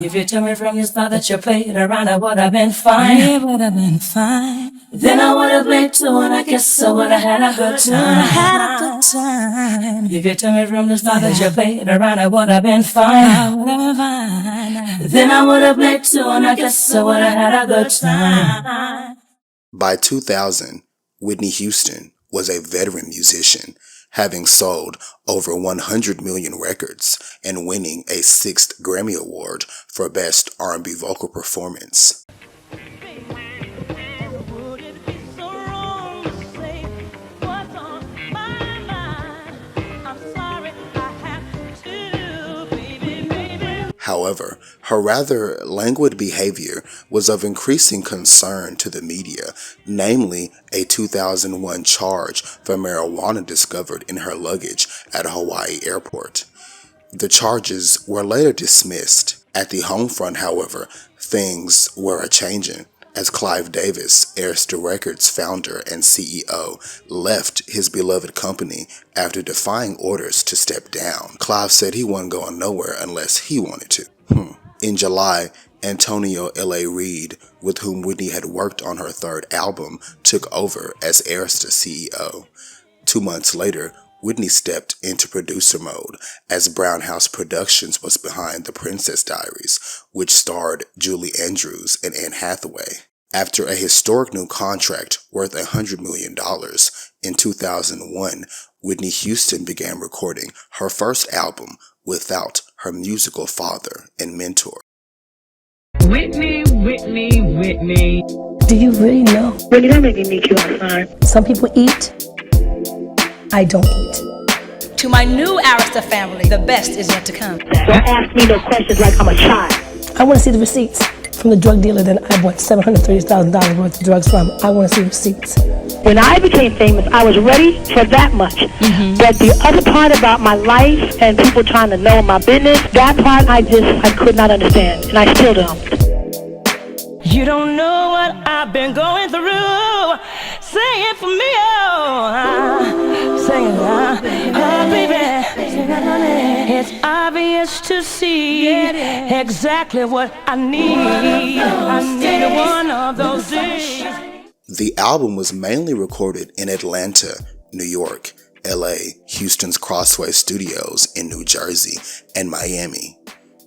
If you tell me from the start that you played around, I would have been fine. It would have been fine. Then I would have played too, and I guess I would have had a good time. If you tell me from the start that you played around, I would have been fine. Then I would have played too, and I guess I would have had a good time. By 2000, Whitney Houston was a veteran musician, having sold over 100 million records and winning a 6th Grammy Award for Best R&B Vocal Performance. However, her rather languid behavior was of increasing concern to the media, namely a 2001 charge for marijuana discovered in her luggage at a Hawaii airport. The charges were later dismissed. At the home front, however, things were a-changing, as Clive Davis, Arista Records founder and CEO, left his beloved company after defying orders to step down. Clive said he wasn't going nowhere unless he wanted to. In July, Antonio L.A. Reid, with whom Whitney had worked on her 3rd album, took over as Arista CEO. 2 months later, Whitney stepped into producer mode, as Brown House Productions was behind The Princess Diaries, which starred Julie Andrews and Anne Hathaway. After a historic new contract worth $100 million, in 2001, Whitney Houston began recording her first album without her musical father and mentor. Whitney, Whitney, Whitney. Do you really know? Whitney, don't make me meet you outside. Some people eat, I don't eat. To my new Arista family, the best is yet to come. Don't ask me no questions like I'm a child. I want to see the receipts from the drug dealer that I bought $730,000 worth of drugs from. I want to see receipts. When I became famous, I was ready for that much. But the other part about my life and people trying to know my business, that part I could not understand, and I still don't. You don't know what I've been going through. Sing it for me, oh, sing it, oh baby. It's obvious to see exactly what I need. I need one of those days. The album was mainly recorded in Atlanta, New York, LA, Houston's Crossway Studios in New Jersey, and Miami.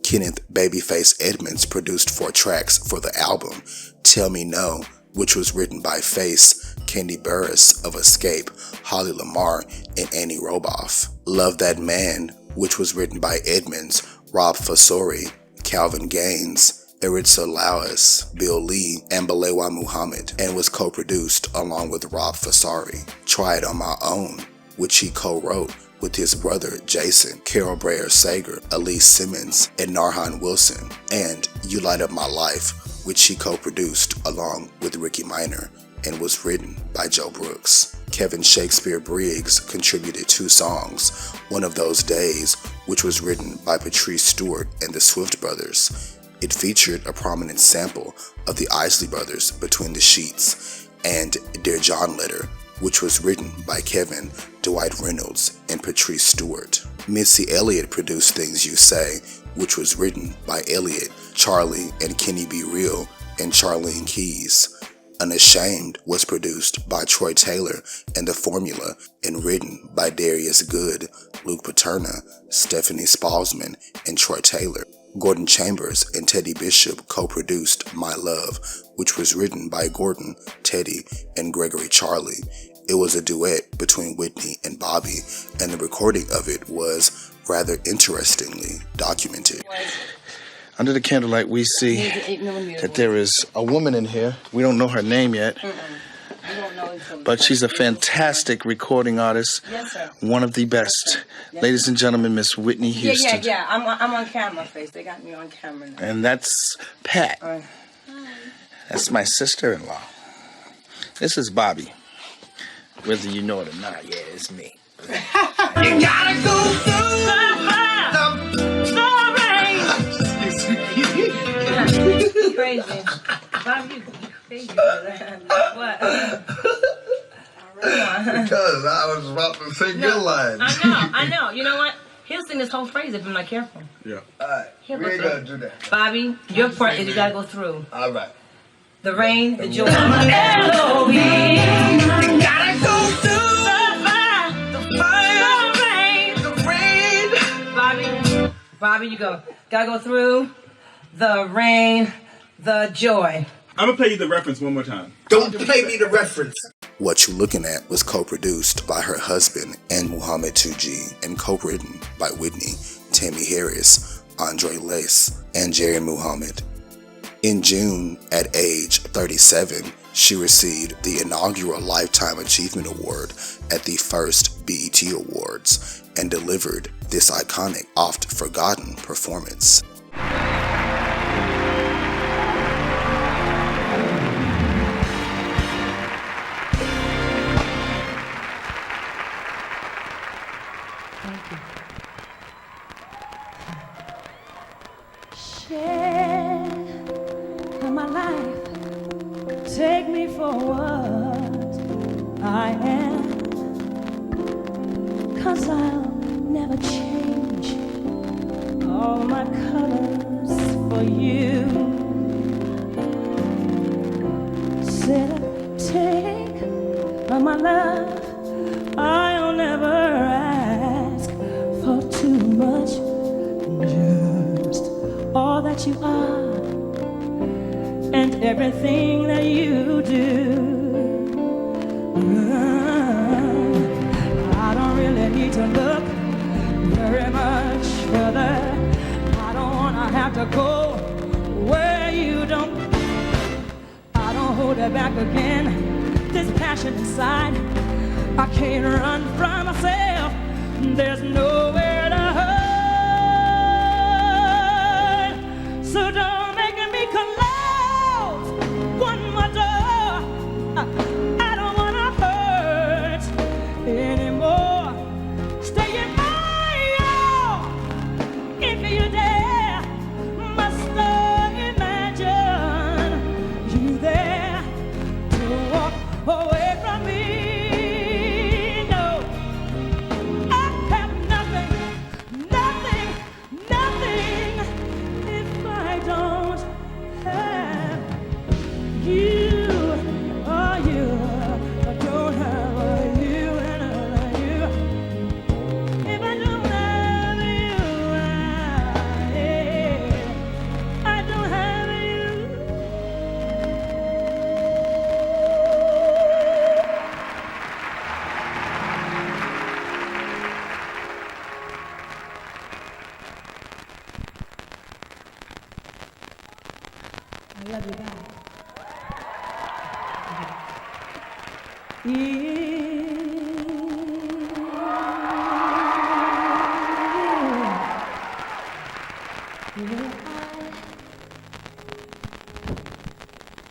Kenneth Babyface Edmonds produced 4 tracks for the album: Tell Me No, which was written by Face, Candy Burris of Escape, Holly Lamar, and Annie Roboff; Love That Man, which was written by Edmonds, Rob Fasori, Calvin Gaines, Eritza Lawes, Bill Lee, and Balewa Muhammad, and was co-produced along with Rob Fasari. Try It On My Own, which he co-wrote with his brother Jason, Carol Breyer Sager, Elise Simmons, and Narhan Wilson; and You Light Up My Life, which he co-produced along with Ricky Minor and was written by Joe Brooks. Kevin Shakespeare Briggs contributed 2 songs, One of Those Days, which was written by Patrice Stewart and the Swift Brothers. It featured a prominent sample of the Isley Brothers, Between the Sheets, and Dear John Letter, which was written by Kevin, Dwight Reynolds, and Patrice Stewart. Missy Elliott produced Things You Say, which was written by Elliott, Charlie, and Kenny B. Real, and Charlene Keys. Unashamed was produced by Troy Taylor and The Formula, and written by Darius Good, Luke Paterna, Stephanie Spalsman, and Troy Taylor. Gordon Chambers and Teddy Bishop co-produced My Love, which was written by Gordon, Teddy, and Gregory Charlie. It was a duet between Whitney and Bobby, and the recording of it was rather interestingly documented. Under the candlelight, we see that there is a woman in here. We don't know her name yet, but she's a fantastic recording artist. Yes, sir. One of the best. Ladies and gentlemen, Miss Whitney Houston. Yeah. I'm on camera, Face. They got me on camera now. And that's Pat. That's my sister-in-law. This is Bobby. Whether you know it or not, yeah, it's me. You gotta go through the Crazy. Bobby, you crazy. What? Because I was about to say good line. I know. You know what? He'll sing this whole phrase if I'm not careful. Yeah. Alright, we ain't gonna do that. Bobby, your part is you gotta go through. Alright. The rain, the joy. L-O-V. You gotta go through the fire, the rain. Bobby, you go. Gotta go through the rain, the joy. I'm gonna play you the reference one more time. Don't play me the reference. What You Looking At was co-produced by her husband and Muhammad 2G and co-written by Whitney, Tammy Harris, Andre Lace, and Jerry Muhammad. In June, at age 37, she received the inaugural Lifetime Achievement Award at the first BET Awards and delivered this iconic, oft-forgotten performance. Share my life, take me for what I am, 'cause I'll never change all my colors for you. Said take my love, I'll never ask for too much. Just all that you are and everything that you do. I don't really need to look very much further. I don't wanna have to go where you don't. I don't hold it back again. This passion inside, I can't run from myself. There's nowhere to hide. So don't make me close one more door. I don't wanna hurt anymore. Stay in my arms if you dare. Must I imagine you there to walk away from me? No, I have nothing if I don't have you. Oh, you don't have you and you. If I don't have you, I don't have you. I love you guys.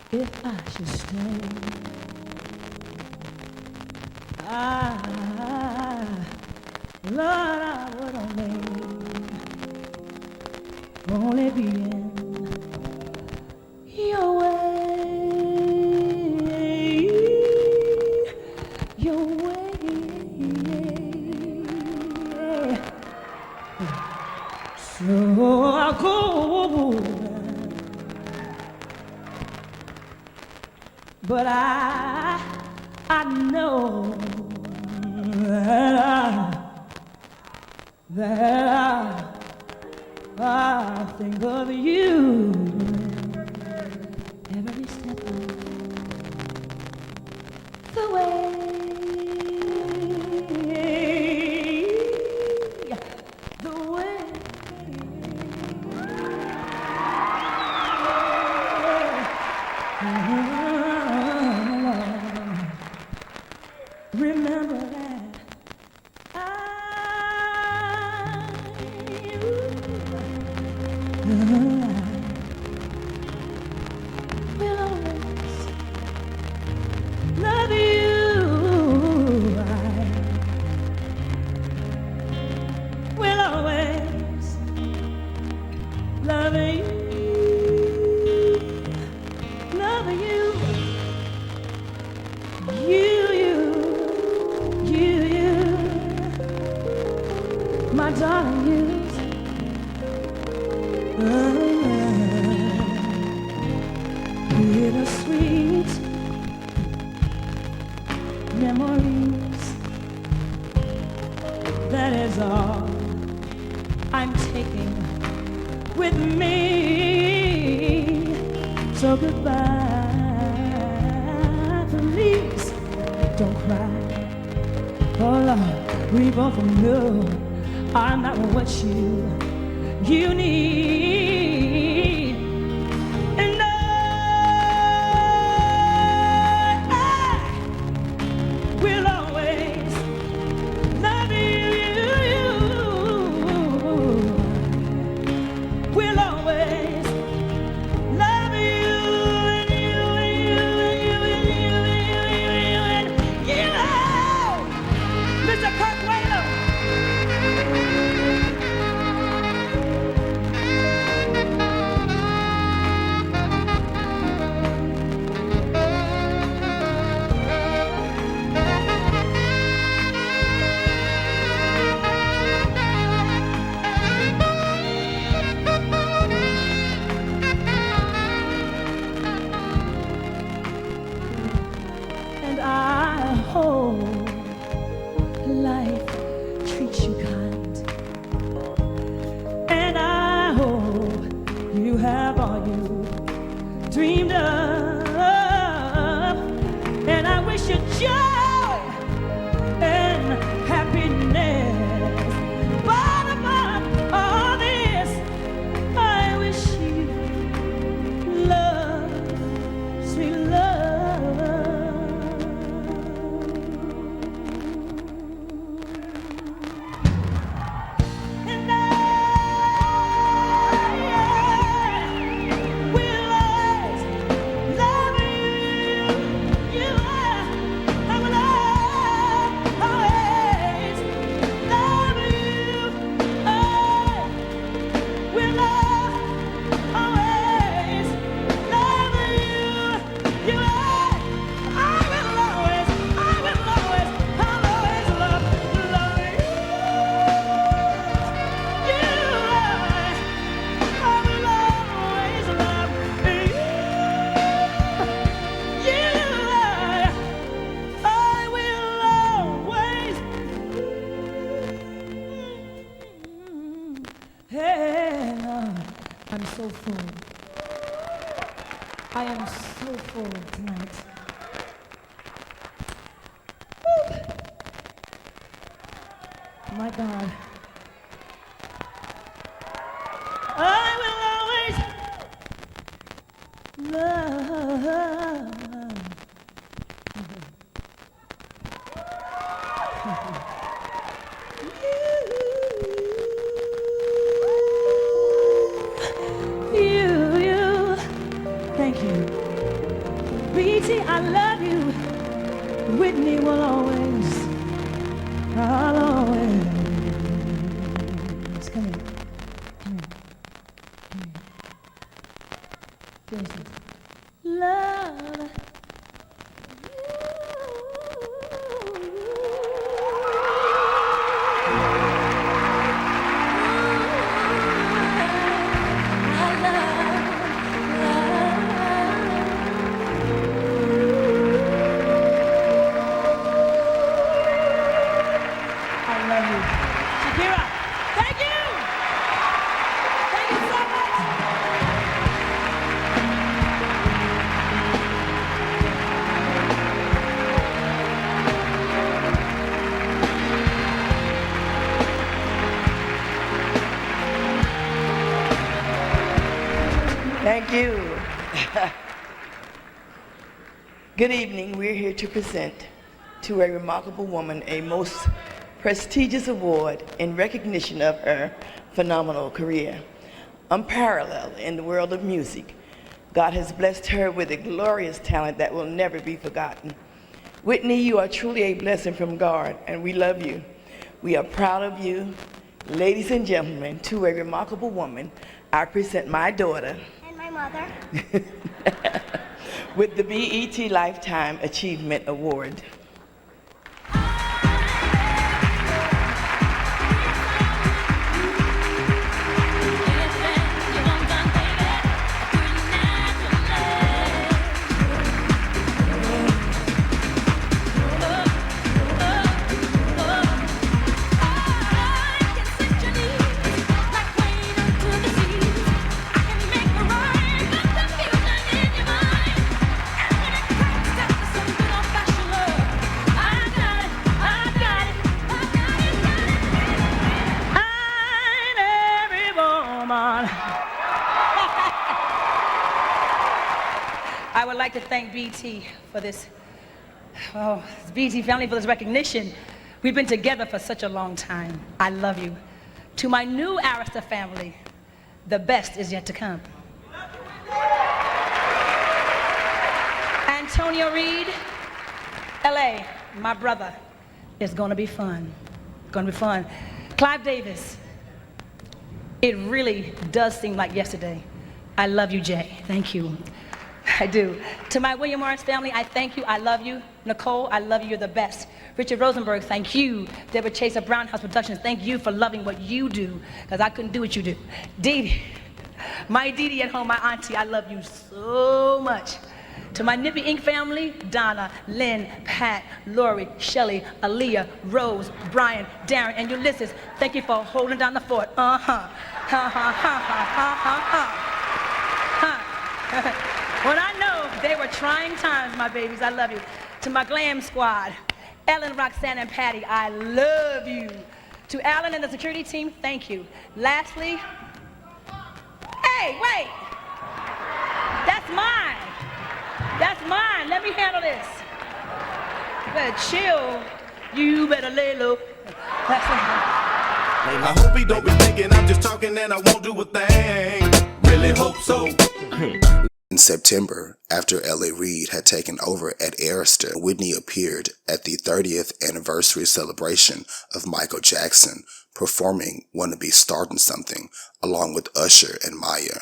If I should stay, Lord, I would only be in your way, your way. So I'll go, but I know that I think of you every step of the way. The way. Remember that So goodbye, please don't cry. Oh Lord, we both know I'm not what you need. And I will always love you. Will always love you and you and you and you and you and you and you. Mr. Kirk Whalum. And I hope life treats you kind. And I hope you have all you dreamed of. And I wish you joy and happiness. But above all this, I wish you love, sweet love. And I will always love you. You are. I will always love you. I will always love you. You are. I will always love you. I'm so full. I am so full tonight. Woo. My God. I will always love you. Thank you. BT, I love you. Whitney will always, I'll always. Come here. Come here. Come here. Listen. Love. Thank you. Good evening. We're here to present to a remarkable woman a most prestigious award in recognition of her phenomenal career. Unparalleled in the world of music, God has blessed her with a glorious talent that will never be forgotten. Whitney, you are truly a blessing from God, and we love you. We are proud of you. Ladies and gentlemen, to a remarkable woman, I present my daughter and my mother with the BET Lifetime Achievement Award. I can make a rhyme, but the feeling in your I would like to thank BT for this, BT family for this recognition. We've been together for such a long time. I love you. To my new Arista family, the best is yet to come. Antonio Reed, LA, my brother, it's gonna be fun. It's gonna be fun. Clive Davis, it really does seem like yesterday. I love you, Jay. Thank you. I do. To my William Morris family, I thank you. I love you. Nicole, I love you. You're the best. Richard Rosenberg, thank you. Deborah Chaser, Brown House Productions, thank you for loving what you do, because I couldn't do what you do. Dee Dee, my Dee Dee at home, my auntie, I love you so much. To my Nippy Inc. family, Donna, Lynn, Pat, Lori, Shelley, Aaliyah, Rose, Brian, Darren, and Ulysses, thank you for holding down the fort. Ha ha ha ha ha ha. When I know they were trying times, my babies, I love you. To my glam squad, Ellen, Roxanne, and Patty, I love you. To Alan and the security team, thank you. Lastly, hey, wait, that's mine. That's mine. Let me handle this. You better chill. You better lay low. That's mine. I hope he don't be thinking I'm just talking and I won't do a thing. Really hope so. In September, after L.A. Reid had taken over at Arista, Whitney appeared at the 30th anniversary celebration of Michael Jackson, performing Wanna Be Startin' Something, along with Usher and Maya.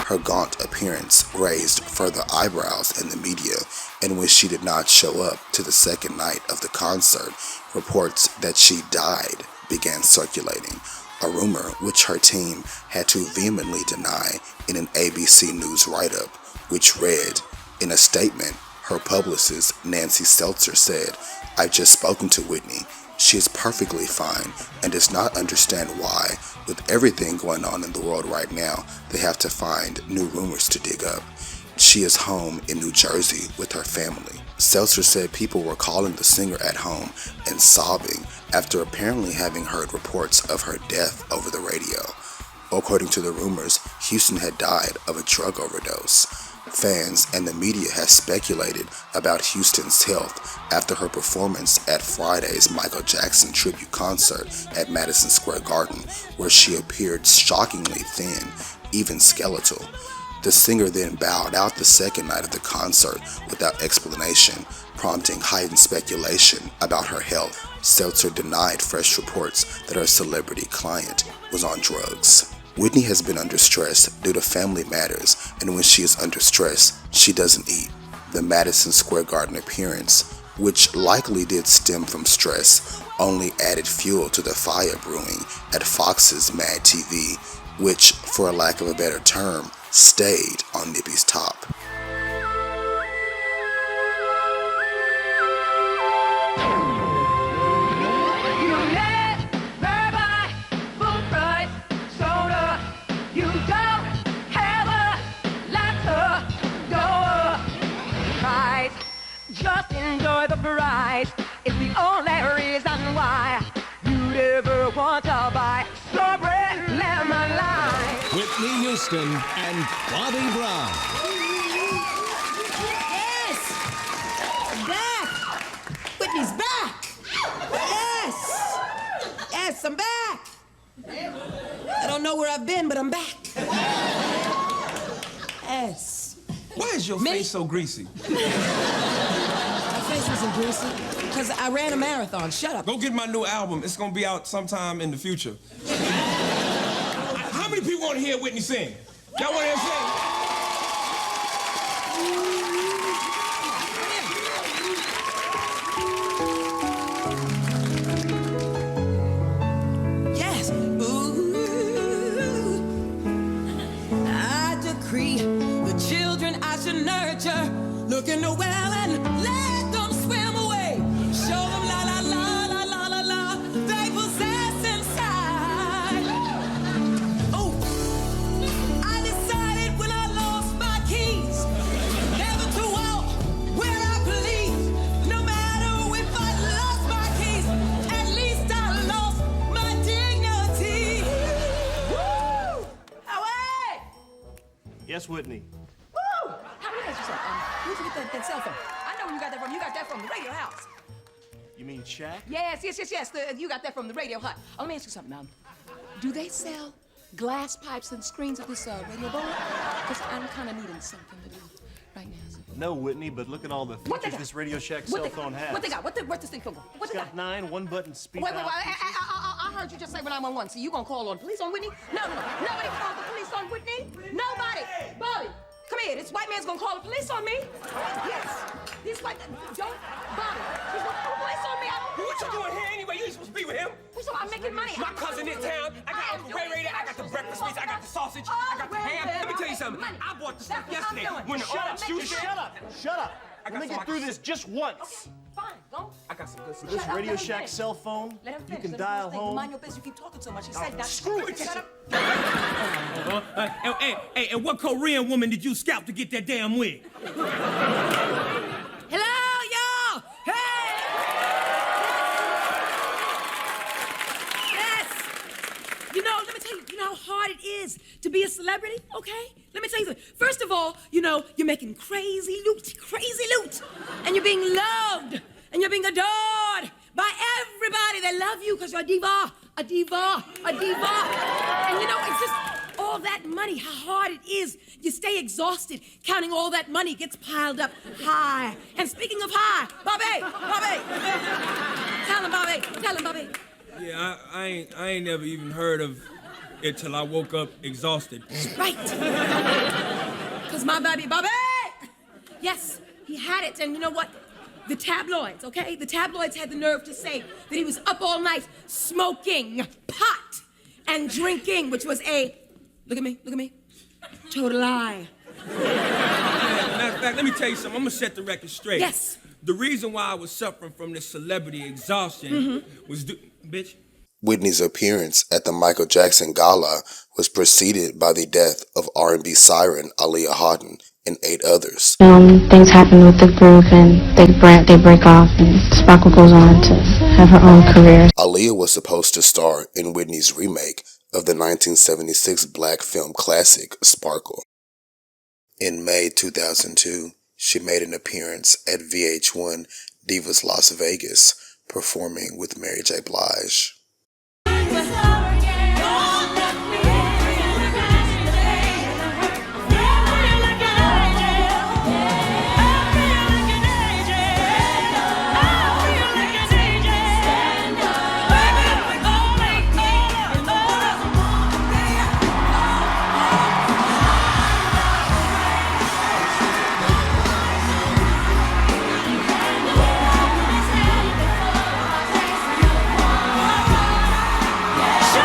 Her gaunt appearance raised further eyebrows in the media, and when she did not show up to the second night of the concert, reports that she died began circulating, a rumor which her team had to vehemently deny in an ABC News write-up, which read, in a statement, her publicist Nancy Seltzer said, "I've just spoken to Whitney. She is perfectly fine and does not understand why, with everything going on in the world right now, they have to find new rumors to dig up. She is home in New Jersey with her family." Seltzer said people were calling the singer at home and sobbing after apparently having heard reports of her death over the radio. According to the rumors, Houston had died of a drug overdose. Fans and the media has speculated about Houston's health after her performance at Friday's Michael Jackson tribute concert at Madison Square Garden, where she appeared shockingly thin, even skeletal. The singer then bowed out the second night of the concert without explanation, prompting heightened speculation about her health. Seltzer denied fresh reports that her celebrity client was on drugs. Whitney has been under stress due to family matters, and when she is under stress, she doesn't eat. The Madison Square Garden appearance, which likely did stem from stress, only added fuel to the fire brewing at Fox's Mad TV, which, for a lack of a better term, stayed on Nippy's top. Just enjoy the price. It's the only reason why you'd ever want to buy strawberry lemon lime. Whitney Houston and Bobby Brown. Yes! Back! know where I've been, but I'm back. Yes. Why is your face so greasy? My face isn't greasy, because I ran a marathon. Shut up. Go get my new album. It's gonna be out sometime in the future. How many people want to hear Whitney sing? Y'all want to hear her sing? Yes. Ooh. I decree the children I should nurture. Look in the well and let them swim away. Show them la la la la la la la they possess inside. Oh, I decided when I lost my keys never to walk where I please. No matter if I lost my keys, at least I lost my dignity. Woo! Away! Yes, Whitney. Woo! How you guys yourself? Where'd you get that cell phone? I know where you got that from. You got that from the radio house. You mean Shaq? Yes. You got that from the radio hut. Oh, let me ask you something now. Do they sell glass pipes and screens at this radio board? Because I'm kind of needing something to do right now. No, Whitney, but look at all the features this Radio Shack cell phone has. What they got? What's this thing for? It's got 9 one-button speed. Wait, I heard you just say 911. So you gonna call on police on Whitney? No. Nobody calls the police on Whitney. Nobody. Bobby, come here. This white man's gonna call the police on me. Yes. This white don't. Bobby, he's gonna call the police on me. What you doing here anyway? You ain't supposed to be with him. So I'm making money. My cousin in town. I got Uncle Ray Ray there. I got the breakfast meats. I got the sausage. I got the ham. Let me tell you something. I bought the stuff yesterday. When the Shut up. Let me get through this just once. Fine, go. I got some good stuff. This Radio Shack cell phone, you can dial home. Mind your business. You keep talking so much. He said that. Screw it. Shut up. And what Korean woman did you scalp to get that damn wig? Hello, y'all. Hey. Yes. You know, let me tell you, you know how hard it is to be a celebrity, okay? Let me tell you something. First of all, you know, you're making crazy loot, and you're being loved, and you're being adored by everybody. They love you because you're a diva. And you know, it's just all that money, how hard it is. You stay exhausted counting all that money gets piled up high. And speaking of high, Bobby. Tell him, Bobby. Yeah, I ain't never even heard of it till I woke up exhausted. Right. Because my Bobby, yes, he had it. And you know what? The tabloids, okay? The tabloids had the nerve to say that he was up all night smoking pot and drinking, which was a, look at me, total lie. Matter of fact, let me tell you something. I'm gonna set the record straight. Yes. The reason why I was suffering from this celebrity exhaustion was, bitch. Whitney's appearance at the Michael Jackson Gala was preceded by the death of R&B siren Aaliyah Houghton and 8 others. Things happen with the group and they break off and Sparkle goes on to have her own career. Aaliyah was supposed to star in Whitney's remake of the 1976 black film classic Sparkle. In May 2002, she made an appearance at VH1 Divas Las Vegas, performing with Mary J. Blige. Show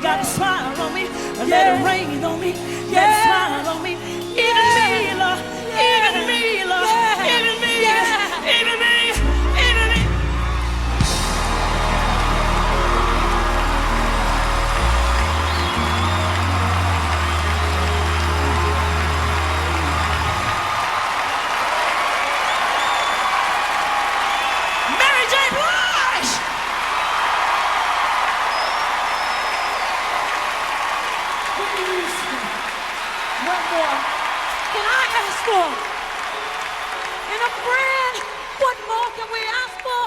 got a smile on me, let it rain on me, let it smile on me. Even me, Lord, even me, Lord, even me, even me, even me. Mary J. Blige! One more. Can I ask for? In a friend, what more can we ask for?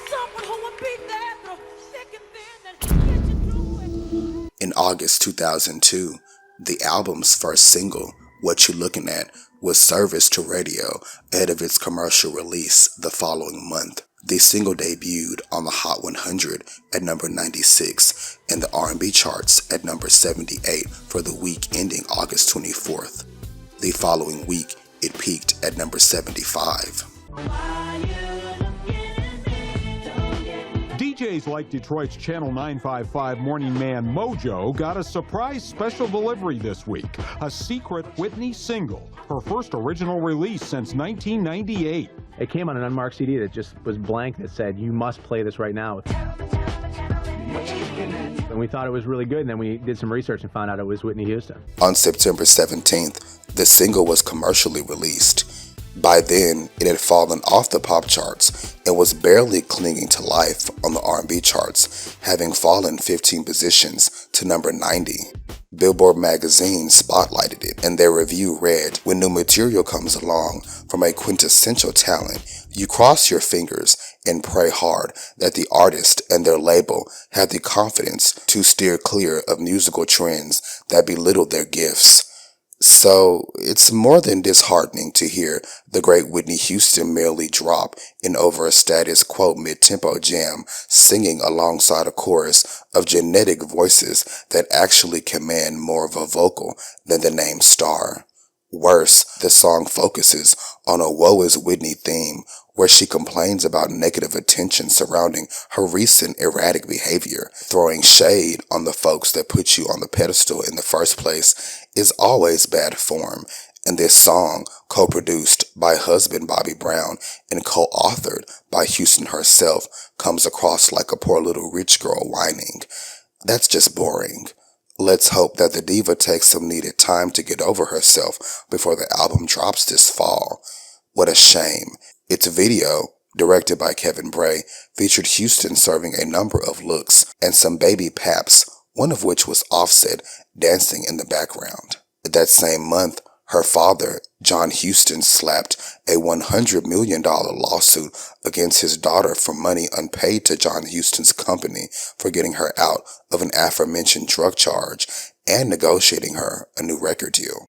Someone who will be there through thick and thin and get you through it. In August 2002, the album's first single, What You Looking At, was serviced to radio ahead of its commercial release the following month. The single debuted on the Hot 100 at number 96 and the R&B charts at number 78 for the week ending August 24th. The following week, it peaked at number 75. DJs like Detroit's Channel 955 morning man Mojo got a surprise special delivery this week, a secret Whitney single, her first original release since 1998. It came on an unmarked CD that just was blank that said, "You must play this right now." And we thought it was really good, and then we did some research and found out it was Whitney Houston. On September 17th, the single was commercially released. By then, it had fallen off the pop charts and was barely clinging to life on the R&B charts, having fallen 15 positions to number 90. Billboard magazine spotlighted it, and their review read, "When new material comes along from a quintessential talent, you cross your fingers and pray hard that the artist and their label have the confidence to steer clear of musical trends that belittle their gifts." So it's more than disheartening to hear the great Whitney Houston merely drop in over a status quo mid-tempo jam, singing alongside a chorus of genetic voices that actually command more of a vocal than the name star. Worse, the song focuses on a woe is Whitney theme where she complains about negative attention surrounding her recent erratic behavior. Throwing shade on the folks that put you on the pedestal in the first place is always bad form, and this song, co-produced by husband Bobby Brown and co-authored by Houston herself, comes across like a poor little rich girl whining. That's just boring. Let's hope that the diva takes some needed time to get over herself before the album drops this fall. What a shame. Its video, directed by Kevin Bray, featured Houston serving a number of looks and some baby paps, one of which was Offset dancing in the background. That same month, her father, John Houston, slapped a $100 million lawsuit against his daughter for money unpaid to John Houston's company for getting her out of an aforementioned drug charge and negotiating her a new record deal.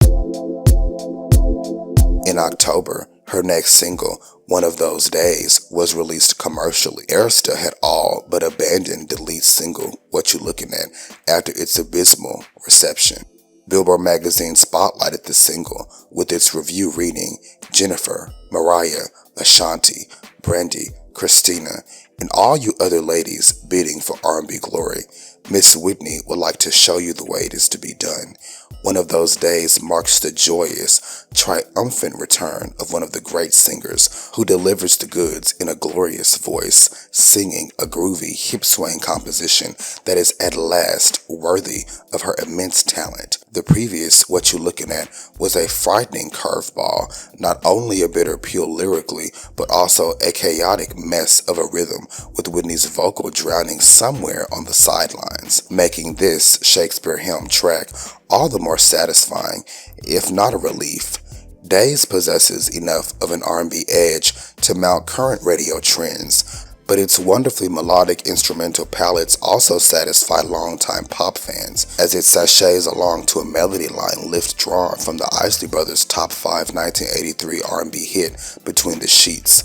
In October, her next single, One of Those Days, was released commercially. Arista had all but abandoned the lead single, What You Looking At, after its abysmal reception. Billboard magazine spotlighted the single with its review reading, "Jennifer, Mariah, Ashanti, Brandy, Christina, and all you other ladies bidding for R&B glory, Miss Whitney would like to show you the way it is to be done. One of Those Days marks the joyous, triumphant return of one of the great singers who delivers the goods in a glorious voice, singing a groovy, hip-swaying composition that is at last worthy of her immense talent. The previous What You Looking At was a frightening curveball, not only a bitter pill lyrically, but also a chaotic mess of a rhythm with Whitney's vocal drowning somewhere on the sidelines, making this Shakespeare hymn track all the more satisfying, if not a relief. Days possesses enough of an R&B edge to mount current radio trends, but its wonderfully melodic instrumental palettes also satisfy longtime pop fans, as it sachets along to a melody line lift drawn from the Isley Brothers' top 5 1983 R&B hit, Between the Sheets.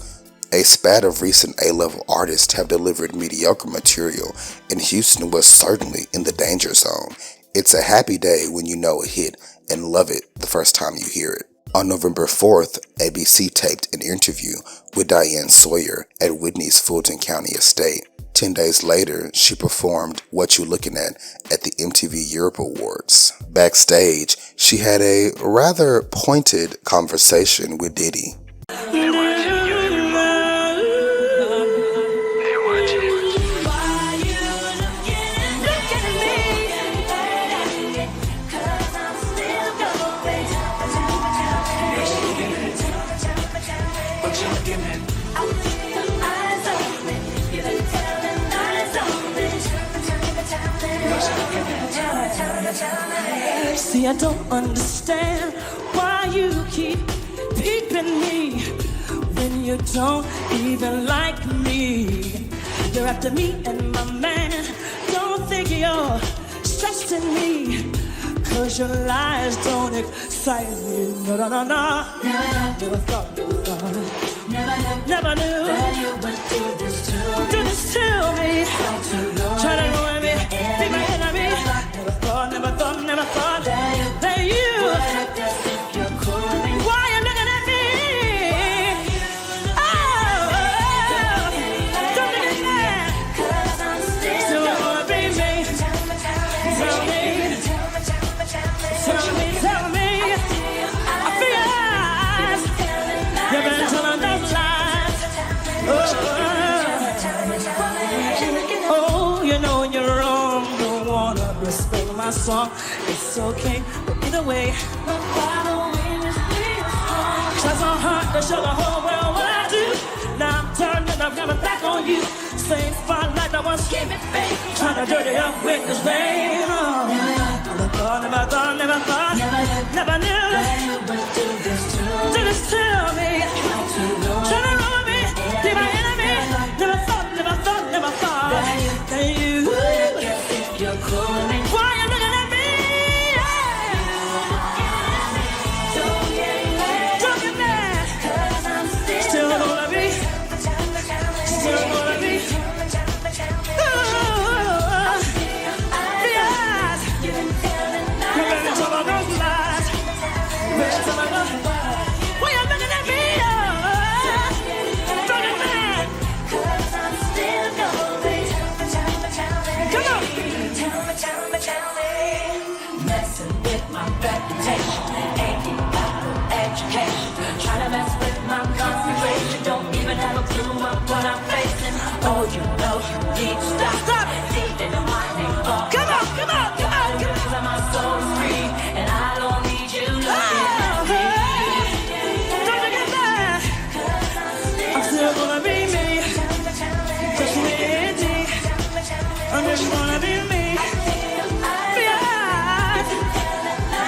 A spat of recent A-level artists have delivered mediocre material, and Houston was certainly in the danger zone. It's a happy day when you know a hit and love it the first time you hear it. On November 4th, ABC taped an interview with Diane Sawyer at Whitney's Fulton County estate. 10 days later, she performed What You Looking At at the MTV Europe Awards. Backstage, she had a rather pointed conversation with Diddy. See, I don't understand why you keep peeping me when you don't even like me. You're after me and my man. Don't think you're stressing me, 'cause your lies don't excite me. No, no, no, no. Never thought, never knew that you would do this to me. Try to ruin me, be my enemy. Never thought that you would just if you're cool. Why you looking at me? Oh, don't look at me, 'cause I'm still gonna be me. Tell me, I feel eyes. You've been telling those lies. Oh, you know you're wrong. Don't wanna respect my song. It's okay, but either way, try so hard to show the whole world what I do. Now I'm turning, I'm coming back on you. Same spotlight, I was giving fake. Trying to dirty up with this vein. Never thought, never knew that you would do this to me. Trying to ruin me, be my enemy. Never thought that you would guess if you're cool. Why you looking at me? Don't get mad, 'cause I'm still gonna be. Trying to mess with my concentration. Don't even have a clue of what I'm facing. Oh, you know you need to stop it. Even whining for. Come on. Cause my soul's free, and I don't need you looking at me. Don't forget that. I'm still gonna be me. Just me and me. I'm just gonna be me.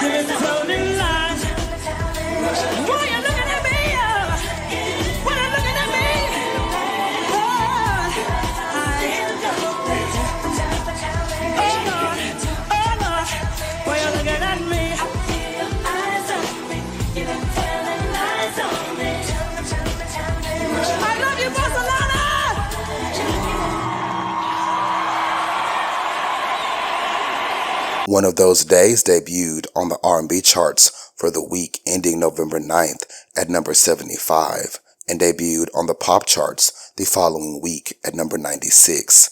You've been telling lies. Why you looking at me? Why you looking at me? Oh, Lord, why you looking at me? I love you, Barcelona. One of Those Days debuted on the R&B charts for the week ending November 9th at number 75 and debuted on the pop charts the following week at number 96.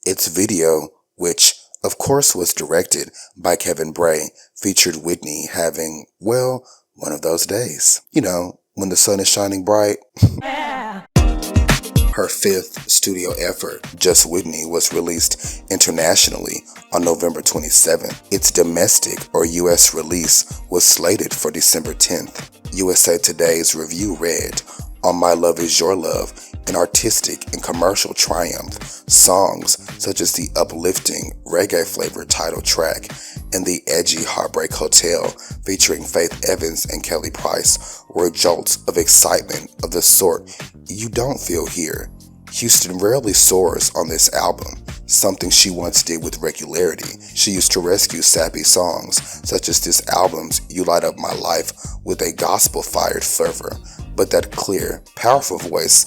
Its video, which of course was directed by Kevin Bray, featured Whitney having, well, one of those days. You know, when the sun is shining bright. Her fifth studio effort, Just Whitney, was released internationally on November 27th. Its domestic or US release was slated for December 10th. USA Today's review read, "On My Love Is Your Love, an artistic and commercial triumph. Songs such as the uplifting reggae-flavored title track and the edgy Heartbreak Hotel featuring Faith Evans and Kelly Price were jolts of excitement of the sort you don't feel here. Houston rarely soars on this album, something she once did with regularity. She used to rescue sappy songs, such as this album's You Light Up My Life, with a gospel-fired fervor, but that clear, powerful voice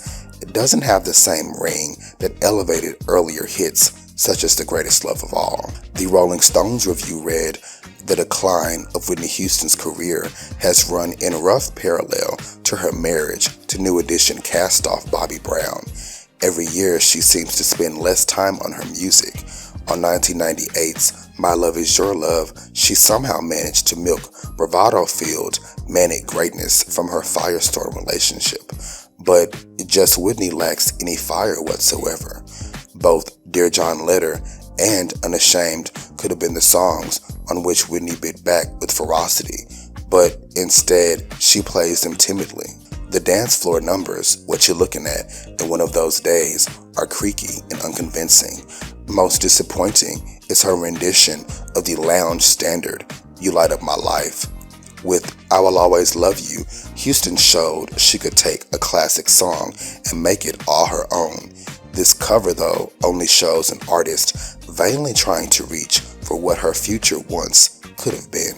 doesn't have the same ring that elevated earlier hits, such as The Greatest Love of All." The Rolling Stones review read, "The decline of Whitney Houston's career has run in rough parallel to her marriage to New Edition cast-off Bobby Brown. Every year she seems to spend less time on her music. On 1998's My Love Is Your Love, she somehow managed to milk bravado-filled manic greatness from her firestorm relationship. But Just Whitney lacks any fire whatsoever. Both Dear John Letter and Unashamed could have been the songs on which Whitney bit back with ferocity, but instead she plays them timidly. The dance floor numbers, what you're looking at in one of those days, are creaky and unconvincing. Most disappointing is her rendition of the lounge standard, You Light Up My Life. With I Will Always Love You, Houston showed she could take a classic song and make it all her own. This cover, though, only shows an artist vainly trying to reach for what her future once could have been.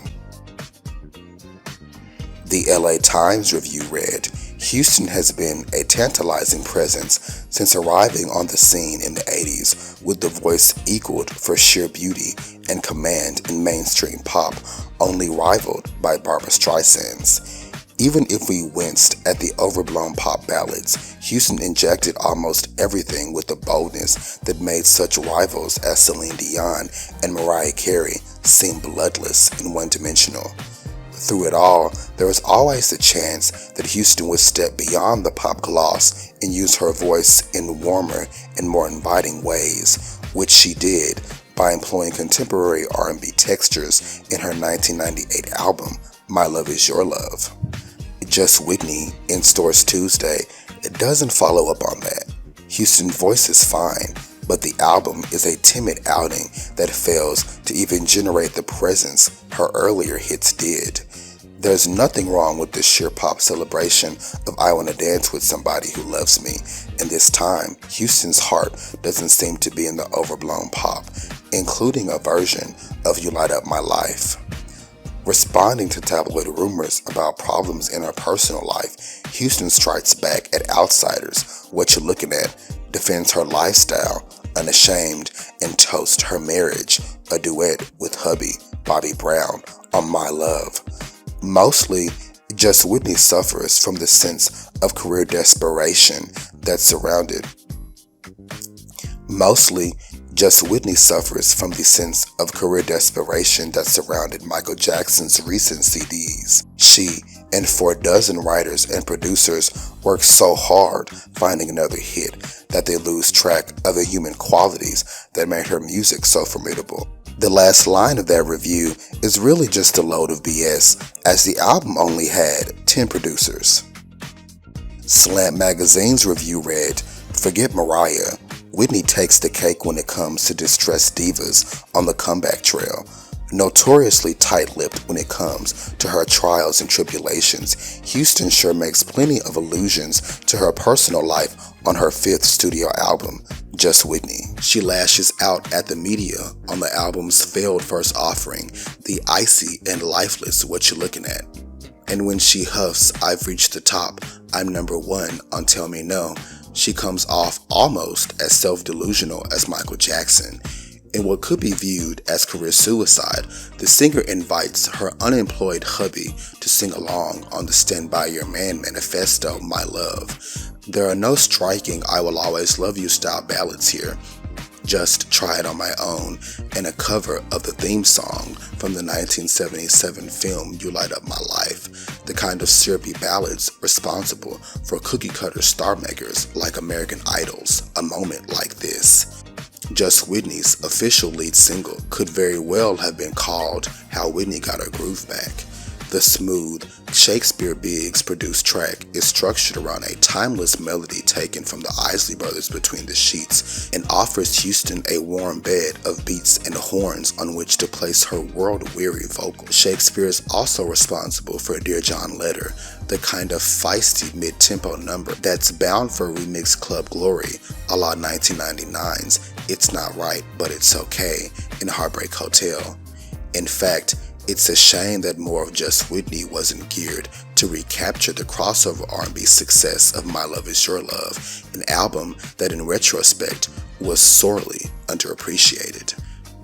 The LA Times review read, Houston has been a tantalizing presence since arriving on the scene in the 80s, with the voice equaled for sheer beauty and command in mainstream pop, only rivaled by Barbra Streisand's. Even if we winced at the overblown pop ballads, Houston injected almost everything with a boldness that made such rivals as Celine Dion and Mariah Carey seem bloodless and one-dimensional. Through it all, there was always the chance that Houston would step beyond the pop gloss and use her voice in warmer and more inviting ways, which she did by employing contemporary R&B textures in her 1998 album, My Love Is Your Love. Just Whitney, in stores Tuesday, it doesn't follow up on that. Houston's voice is fine, but the album is a timid outing that fails to even generate the presence her earlier hits did. There's nothing wrong with the sheer pop celebration of I Wanna Dance With Somebody Who Loves Me, and this time, Houston's heart doesn't seem to be in the overblown pop, including a version of You Light Up My Life. Responding to tabloid rumors about problems in her personal life, Houston strikes back at outsiders, What You're Looking At, defends her lifestyle, Unashamed, and toasts her marriage, a duet with hubby, Bobby Brown, on My Love. Mostly, Just Whitney suffers from the sense of career desperation that surrounded Michael Jackson's recent CDs. She and 4 writers and producers work so hard finding another hit that they lose track of the human qualities that made her music so formidable. The last line of that review is really just a load of BS, as the album only had 10 producers. Slant Magazine's review read, Forget Mariah, Whitney takes the cake when it comes to distressed divas on the comeback trail. Notoriously tight-lipped when it comes to her trials and tribulations, Houston sure makes plenty of allusions to her personal life on her 5th studio album, Just Whitney. She lashes out at the media on the album's failed first offering, the icy and lifeless What You're Looking At. And when she huffs, I've reached the top, I'm #1 on Tell Me No, she comes off almost as self-delusional as Michael Jackson. In what could be viewed as career suicide, the singer invites her unemployed hubby to sing along on the Stand By Your Man manifesto, My Love. There are no striking I Will Always Love You style ballads here, just Try It On My Own, and a cover of the theme song from the 1977 film You Light Up My Life, the kind of syrupy ballads responsible for cookie-cutter star makers like American Idol's A Moment Like This. Just Whitney's official lead single could very well have been called How Whitney Got Her Groove Back. The smooth, Shakespeare Biggs produced track is structured around a timeless melody taken from the Isley Brothers' Between the Sheets and offers Houston a warm bed of beats and horns on which to place her world-weary vocal. Shakespeare is also responsible for Dear John Letter, the kind of feisty mid-tempo number that's bound for remix club glory a la 1999's It's Not Right But It's Okay in Heartbreak Hotel. In fact, it's a shame that more of Just Whitney wasn't geared to recapture the crossover R&B success of My Love Is Your Love, an album that in retrospect was sorely underappreciated.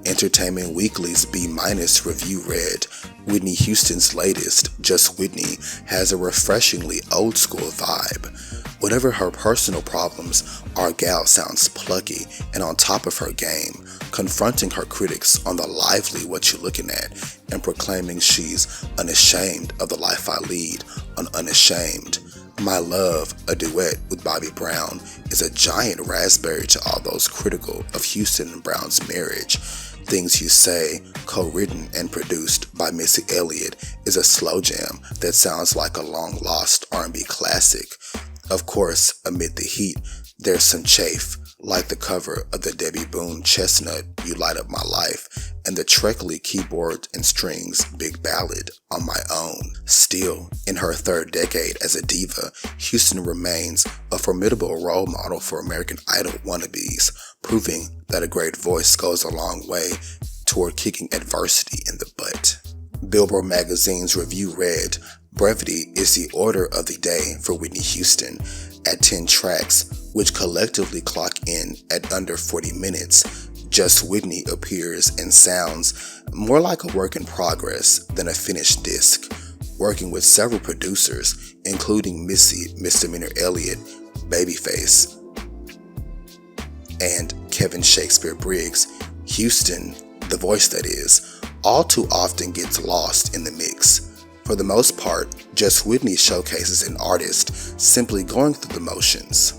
Entertainment Weekly's B- review read, Whitney Houston's latest, Just Whitney, has a refreshingly old-school vibe. Whatever her personal problems, our gal sounds plucky and on top of her game, confronting her critics on the lively What You Looking At and proclaiming she's unashamed of the life I lead on Unashamed. My Love, a duet with Bobby Brown, is a giant raspberry to all those critical of Houston and Brown's marriage. Things You Say, co-written and produced by Missy Elliott, is a slow jam that sounds like a long-lost R&B classic. Of course, amid the heat, there's some chafe, like the cover of the Debbie Boone Chestnut, You Light Up My Life, and the Trekkley keyboard and strings big ballad, On My Own. Still, in her third decade as a diva, Houston remains a formidable role model for American Idol wannabes, proving that a great voice goes a long way toward kicking adversity in the butt. Billboard magazine's review read, "Brevity is the order of the day for Whitney Houston." At 10 tracks, which collectively clock in at under 40 minutes, Just Whitney appears and sounds more like a work in progress than a finished disc, working with several producers, including Missy Misdemeanor Elliott, Babyface, and Kevin Shakespeare Briggs. Houston, the voice that is, all too often gets lost in the mix. For the most part, Just Whitney showcases an artist simply going through the motions.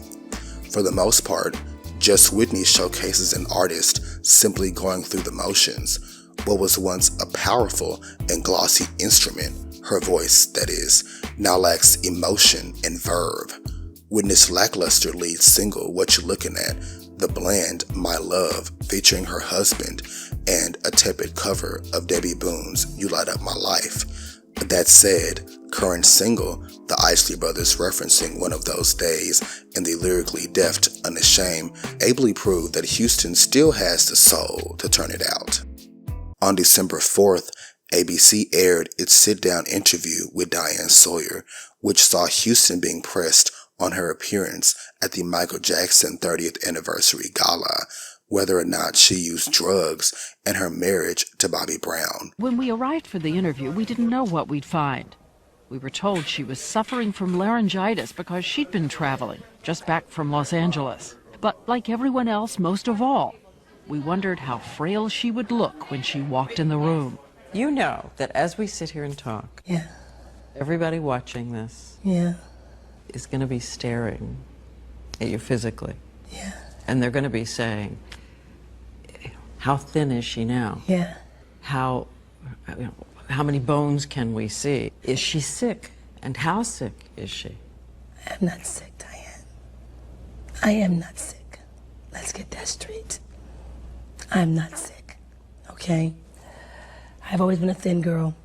For the most part, Just Whitney showcases an artist simply going through the motions. What was once a powerful and glossy instrument, her voice that is, now lacks emotion and verve. Whitney's lackluster lead single, What You Looking At, the bland My Love featuring her husband, and a tepid cover of Debbie Boone's You Light Up My Life. That said, current single, the Isley Brothers referencing one of those days, and the lyrically deft Unashamed ably prove that Houston still has the soul to turn it out. On December 4th, ABC aired its sit-down interview with Diane Sawyer, which saw Houston being pressed on her appearance at the Michael Jackson 30th anniversary gala, whether or not she used drugs, and her marriage to Bobby Brown. When we arrived for the interview, we didn't know what we'd find. We were told she was suffering from laryngitis because she'd been traveling, just back from Los Angeles. But like everyone else, most of all, we wondered how frail she would look when she walked in the room. You know that as we sit here and talk, Yeah. everybody watching this Yeah. is going to be staring at you physically. Yeah. And they're going to be saying, how thin is she now? Yeah. How many bones can we see? Is she sick? And how sick is she? I'm not sick, Diane. I am not sick. Let's get that straight. I'm not sick, okay? I've always been a thin girl.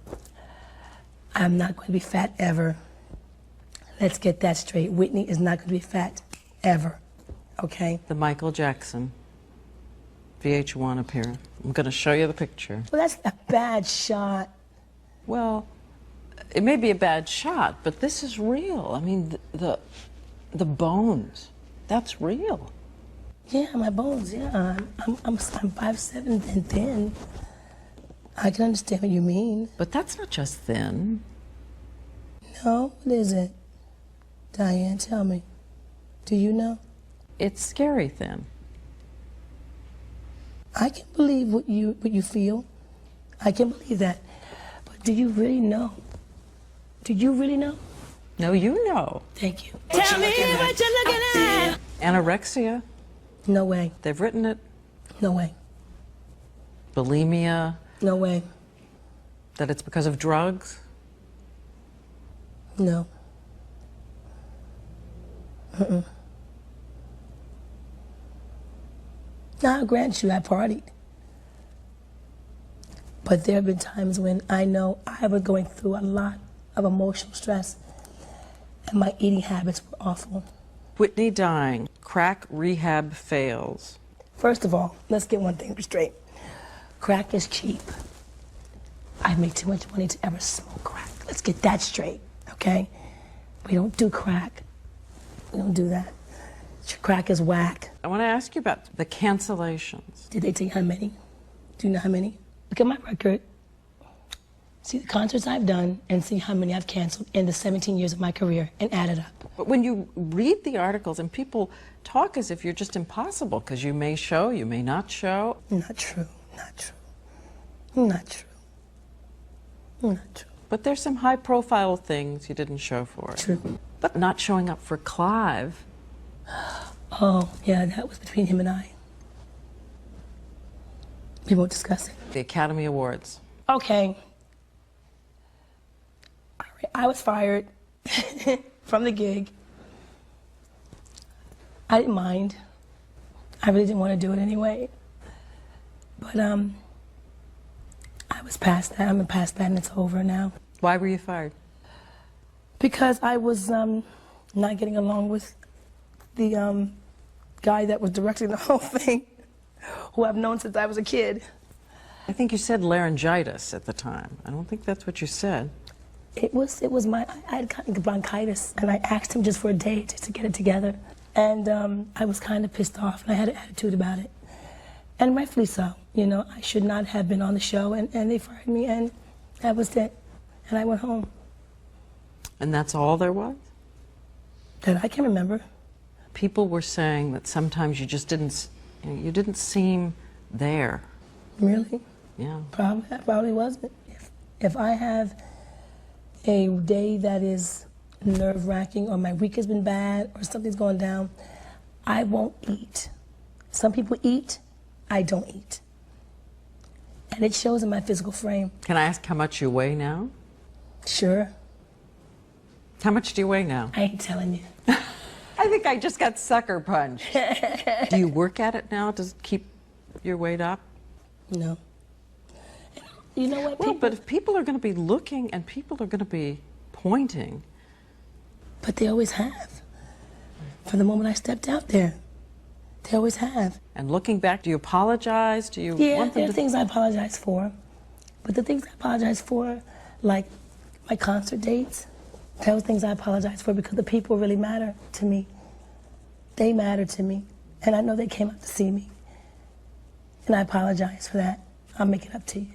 I'm not going to be fat ever. Let's get that straight. Whitney is not going to be fat ever, okay? The Michael Jackson VH1 appearance. I'm going to show you the picture. Well, that's a bad shot. Well, it may be a bad shot, but this is real. I mean, the bones, that's real. Yeah, my bones, yeah. I'm 5'7" and thin. I can understand what you mean. But that's not just thin. No, what is it? Diane, tell me. Do you know? It's scary thin. I can believe what you feel. I can believe that. But do you really know? Do you really know? No, you know. Thank you. Tell me what you're looking at. Anorexia. No way. They've written it. No way. Bulimia. No way. That it's because of drugs. No. Now, I grant you, I partied. But there have been times when I know I was going through a lot of emotional stress, and my eating habits were awful. Whitney dying. Crack rehab fails. First of all, let's get one thing straight. Crack is cheap. I make too much money to ever smoke crack. Let's get that straight, okay? We don't do crack. We don't do that. Crack is whack. I want to ask you about the cancellations. Did they tell you how many? Do you know how many? Look at my record. See the concerts I've done and see how many I've canceled in the 17 years of my career and add it up. But when you read the articles and people talk as if you're just impossible because you may show, you may not show. Not true, not true, not true, not true. But there's some high-profile things you didn't show for it. True. But not showing up for Clive. Oh, yeah, that was between him and I. We won't discuss it. The Academy Awards. Okay. I was fired from the gig. I didn't mind. I really didn't want to do it anyway. But I was past that. I'm past that and it's over now. Why were you fired? Because I was not getting along with the guy that was directing the whole thing, who I've known since I was a kid. I think you said laryngitis at the time. I don't think that's what you said. I had gotten bronchitis, and I asked him just for a day just to get it together. And I was kind of pissed off, and I had an attitude about it. And rightfully so. You know, I should not have been on the show, and they fired me, and that was it. And I went home. And that's all there was? That I can remember. People were saying that sometimes you just didn't, you didn't seem there. Really? Yeah. Probably wasn't. If I have a day that is nerve-wracking, or my week has been bad, or something's going down, I won't eat. Some people eat, I don't eat. And it shows in my physical frame. Can I ask how much you weigh now? Sure. How much do you weigh now? I ain't telling you. I think I just got sucker punched. Do you work at it now to keep your weight up? No. You know what? Well, but if people are going to be looking and people are going to be pointing. But they always have. From the moment I stepped out there. They always have. And looking back, do you apologize? Do you want them Yeah, there are things I apologize for. But the things I apologize for, like my concert dates, those things I apologize for because the people really matter to me. They matter to me. And I know they came out to see me. And I apologize for that. I'll make it up to you.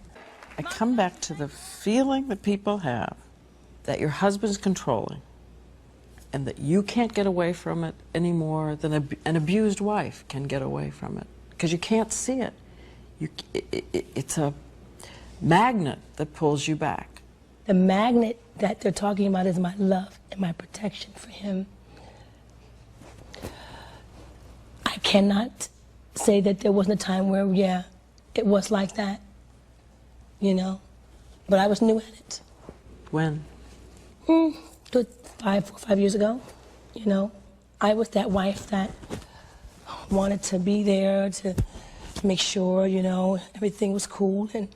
I come back to the feeling that people have that your husband's controlling and that you can't get away from it any more than an abused wife can get away from it. Because you can't see it. It's a magnet that pulls you back. The magnet that they're talking about is my love and my protection for him. I cannot say that there wasn't a time where, yeah, it was like that, you know, but I was new at it. When? 4 or 5 years ago, you know. I was that wife that wanted to be there to make sure, you know, everything was cool and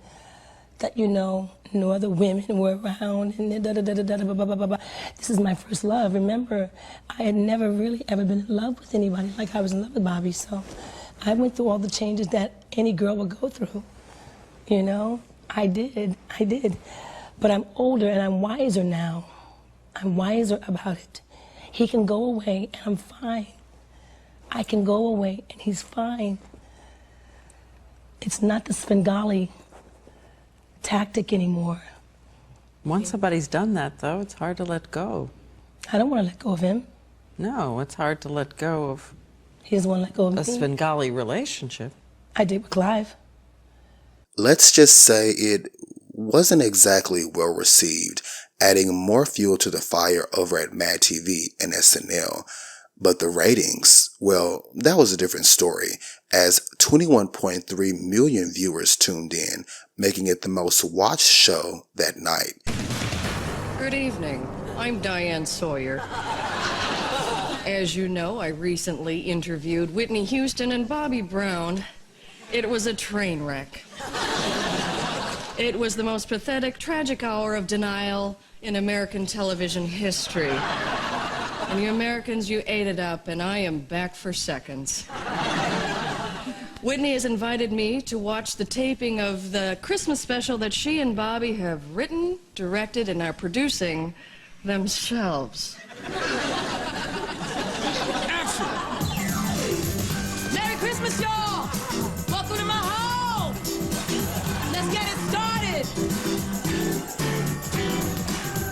that, you know, no other women were around and da-da-da-da-da-da-ba-ba-ba-ba. This is my first love. Remember, I had never really ever been in love with anybody like I was in love with Bobby, so I went through all the changes that any girl would go through, you know? I did. But I'm older and I'm wiser now. I'm wiser about it. He can go away and I'm fine. I can go away and he's fine. It's not the Svengali tactic anymore. Once somebody's done that, though, it's hard to let go. I don't want to let go of him. No, it's hard to let go of He doesn't want to let go of me. a Svengali relationship. I did with Clive. Let's just say it wasn't exactly well received, adding more fuel to the fire over at Mad TV and SNL. But the ratings, well, that was a different story, as 21.3 million viewers tuned in, making it the most watched show that night. Good evening. I'm Diane Sawyer. As you know, I recently interviewed Whitney Houston and Bobby Brown. It was a train wreck. It was the most pathetic, tragic hour of denial in American television history. And you Americans, you ate it up, and I am back for seconds. Whitney has invited me to watch the taping of the Christmas special that she and Bobby have written, directed, and are producing themselves. Merry Christmas, y'all! Welcome to my home! Let's get it started!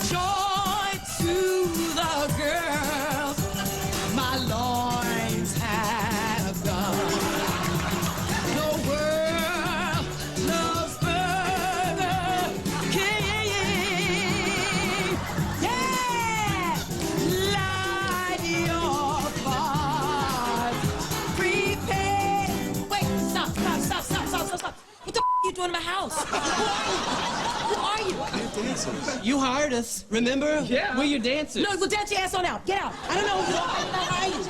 Joy to the girl dancers. You hired us, remember? Yeah. We're your dancers. No, well, dance your ass on out. Get out. I don't know.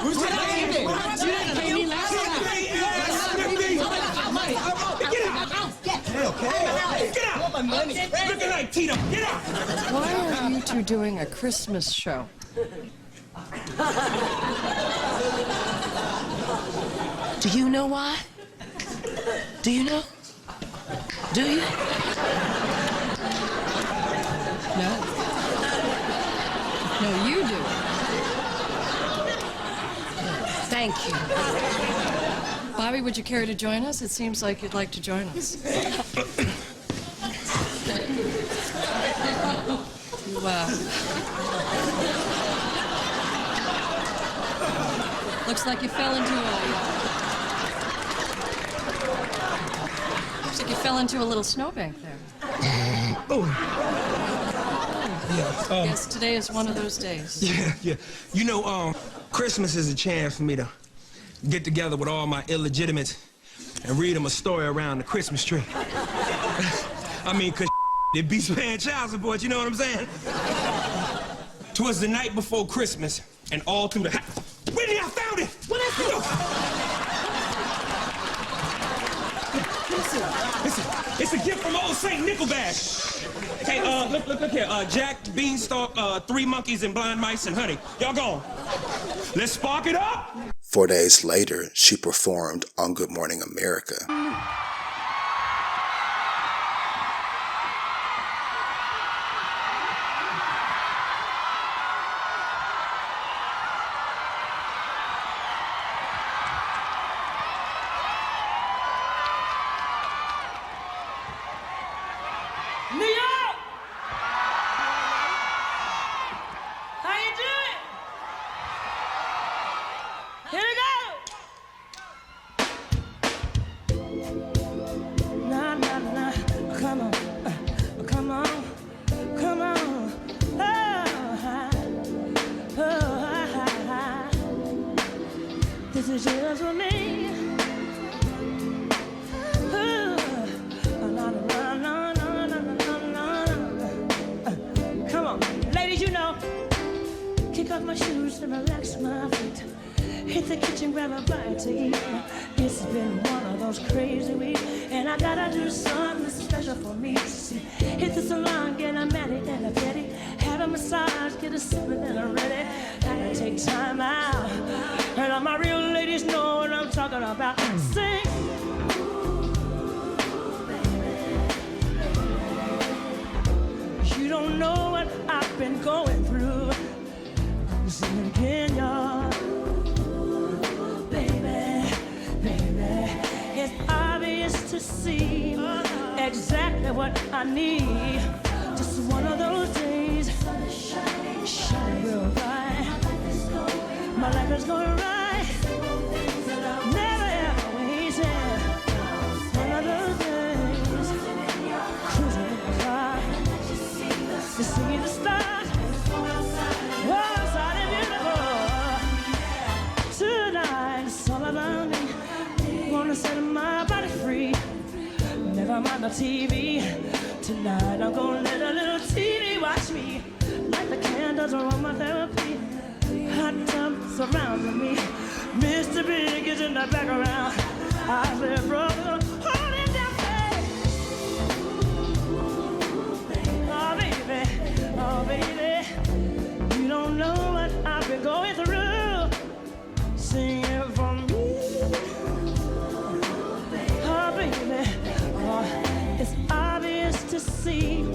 Who's the lady? You didn't pay me last time. Get out! My money. Looking like Tito. Get out! Why are you two doing a Christmas show? Do you know why? Do you know? Do you? No. No, you do. Thank you. Bobby, would you care to join us? It seems like you'd like to join us. Looks like you fell into a little snowbank there. Yes, today is one of those days. Yeah. You know, Christmas is a chance for me to get together with all my illegitimates and read them a story around the Christmas tree. I mean, 'cause it beats paying child support, you know what I'm saying? 'Twas the night before Christmas, and all through the house. Whitney, I found it! What is it? Listen, it's a gift from old Saint Nickelback. Hey, look here. Jack, Beanstalk, 3 monkeys and blind mice and honey. Y'all gone. Let's spark it up! 4 days later, she performed on Good Morning America. New York! How you doing? Here we go! Nah, nah, nah. Come on. Come on. Come on. This is yours for me. Kick off my shoes and relax my feet. Hit the kitchen, grab a bite to eat. It's been one of those crazy weeks, and I gotta do something special for me. See, hit the salon, get a mani and a pedi, have a massage, get a sippin' and a ready. Gotta take time out, and all my real ladies know what I'm talking about. Sing. You don't know what I've been going through. Sing it again, y'all. Baby, it's obvious to see exactly what I need. Just one of those days, shine real bright. My life is going right. Never ever wasted. One of those days, cruising in the car, to see the stars. Wanna set my body free. Never mind the TV. Tonight I'm gonna let a little TV watch me. Light the candles around my therapy. Hot tub surrounding me. Mr. Big is in the background. I said, brother, hold it down, baby. Oh, baby. You don't know what I've been going through. Sing it for me. It's obvious to see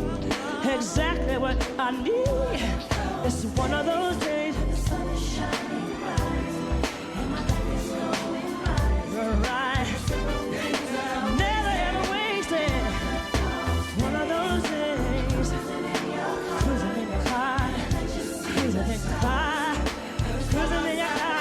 exactly what I need. It's one of those days. The sun is shining bright, and my life is going right. You're right. Never ever wasted. One of those days. Cruising in your car. Cruising in your car. Cruising in your car.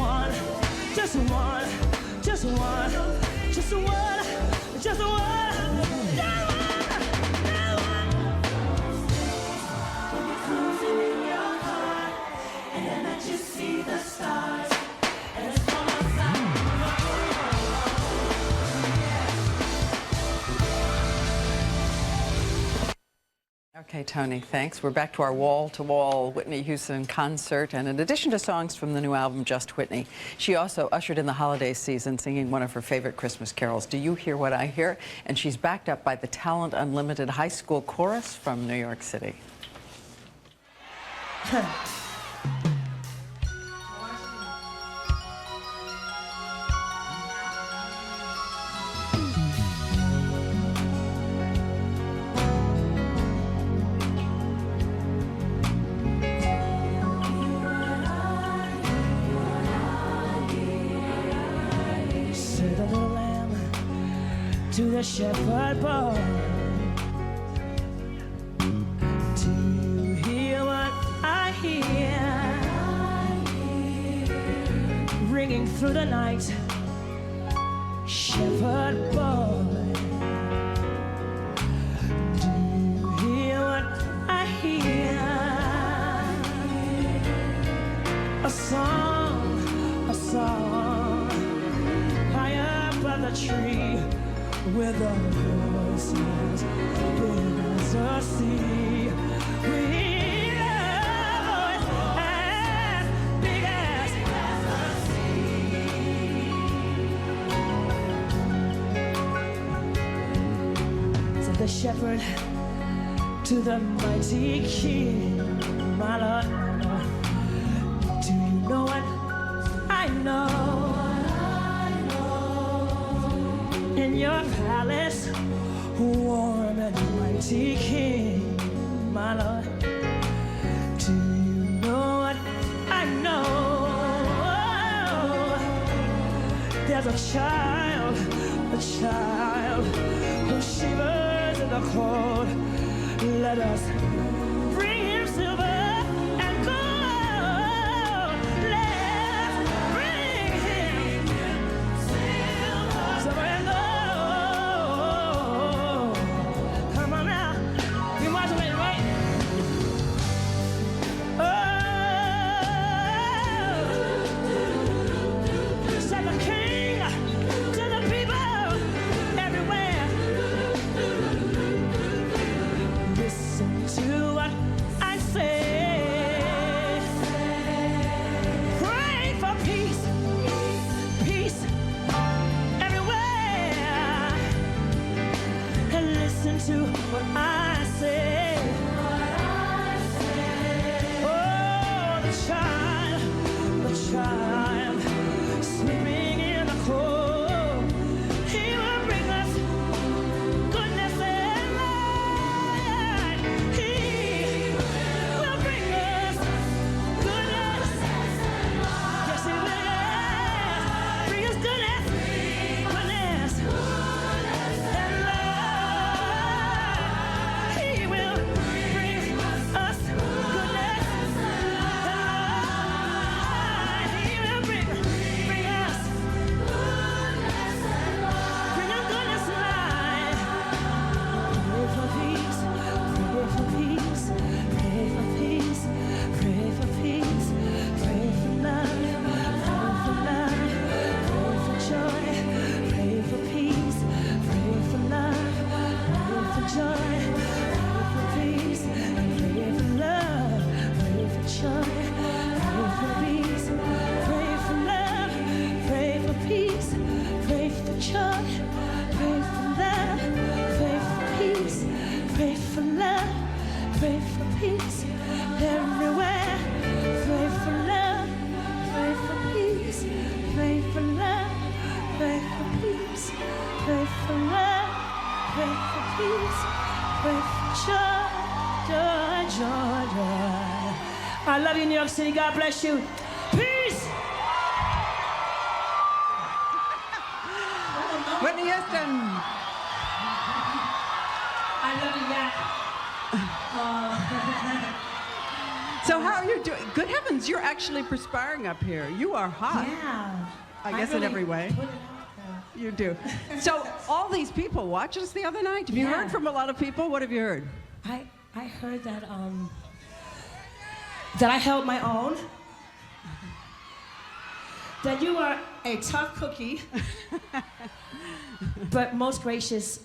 one, just one, just one, just one, just one. Okay, Tony, thanks. We're back to our wall-to-wall Whitney Houston concert, and in addition to songs from the new album, Just Whitney, she also ushered in the holiday season singing one of her favorite Christmas carols, Do You Hear What I Hear? And she's backed up by the Talent Unlimited High School Chorus from New York City. To the shepherd boy, do you hear what I hear? Ringing through the night, shepherd boy, do you hear what I hear? A song high up on the tree, where the voices begins to see. We love as big as the sea. To the shepherd, to the mighty king, my Lord, do you know what I know? In your palace, warm and mighty king, my Lord, do you know what I know? There's a child who shivers in the cold. Let us bring him silver and gold. Let's bring him silver and gold. To what I say. Oh, the child, sleeping in the cold. He will bring us goodness and light. He will bring us goodness. Yes, he will. Bring us goodness, goodness, and light. He will bring us goodness and light. He will bring us goodness and light. Bring us goodness and light. Pray for peace, pray for peace, pray for peace, pray for peace, pray for love, pray for joy, pray for peace, pray for love, pray for joy, pray for peace, pray for love, pray for joy, pray for peace, pray for love, pray for peace, pray for joy, pray for love, pray for peace, pray for love, pray for peace everywhere. Pray for love, pray for peace, pray for love, pray for peace, pray for love, pray for peace, pray for joy, joy, joy, joy. I love you, New York City. God bless you. Peace. Whitney Houston. I love you, guys. So how are you doing? Good heavens, you're actually perspiring up here. You are hot. Yeah. I guess in every way. You do. So all these people watched us the other night. Have you heard from a lot of people? What have you heard? I heard that that I held my own. That you are a tough cookie, but most gracious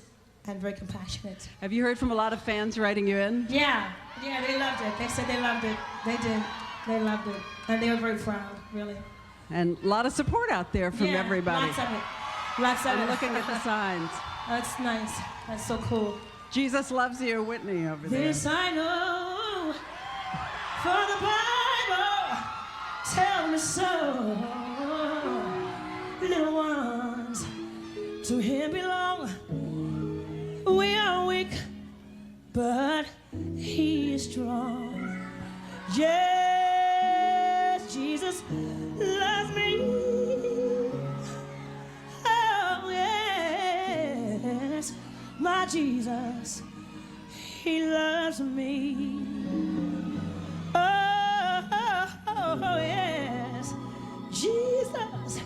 and very compassionate. Have you heard from a lot of fans writing you in? Yeah, they loved it. They said they loved it. They did. They loved it. And they were very proud, really. And a lot of support out there from everybody. Lots of it. Lots of I'm it. looking at the signs. That's nice. That's so cool. Jesus loves you, Whitney, over there. This I know, for the Bible tell me so. Little ones, to him belong. We are weak, but he is strong. Yes, Jesus loves me. Oh, yes, my Jesus, he loves me. Oh, yes, Jesus,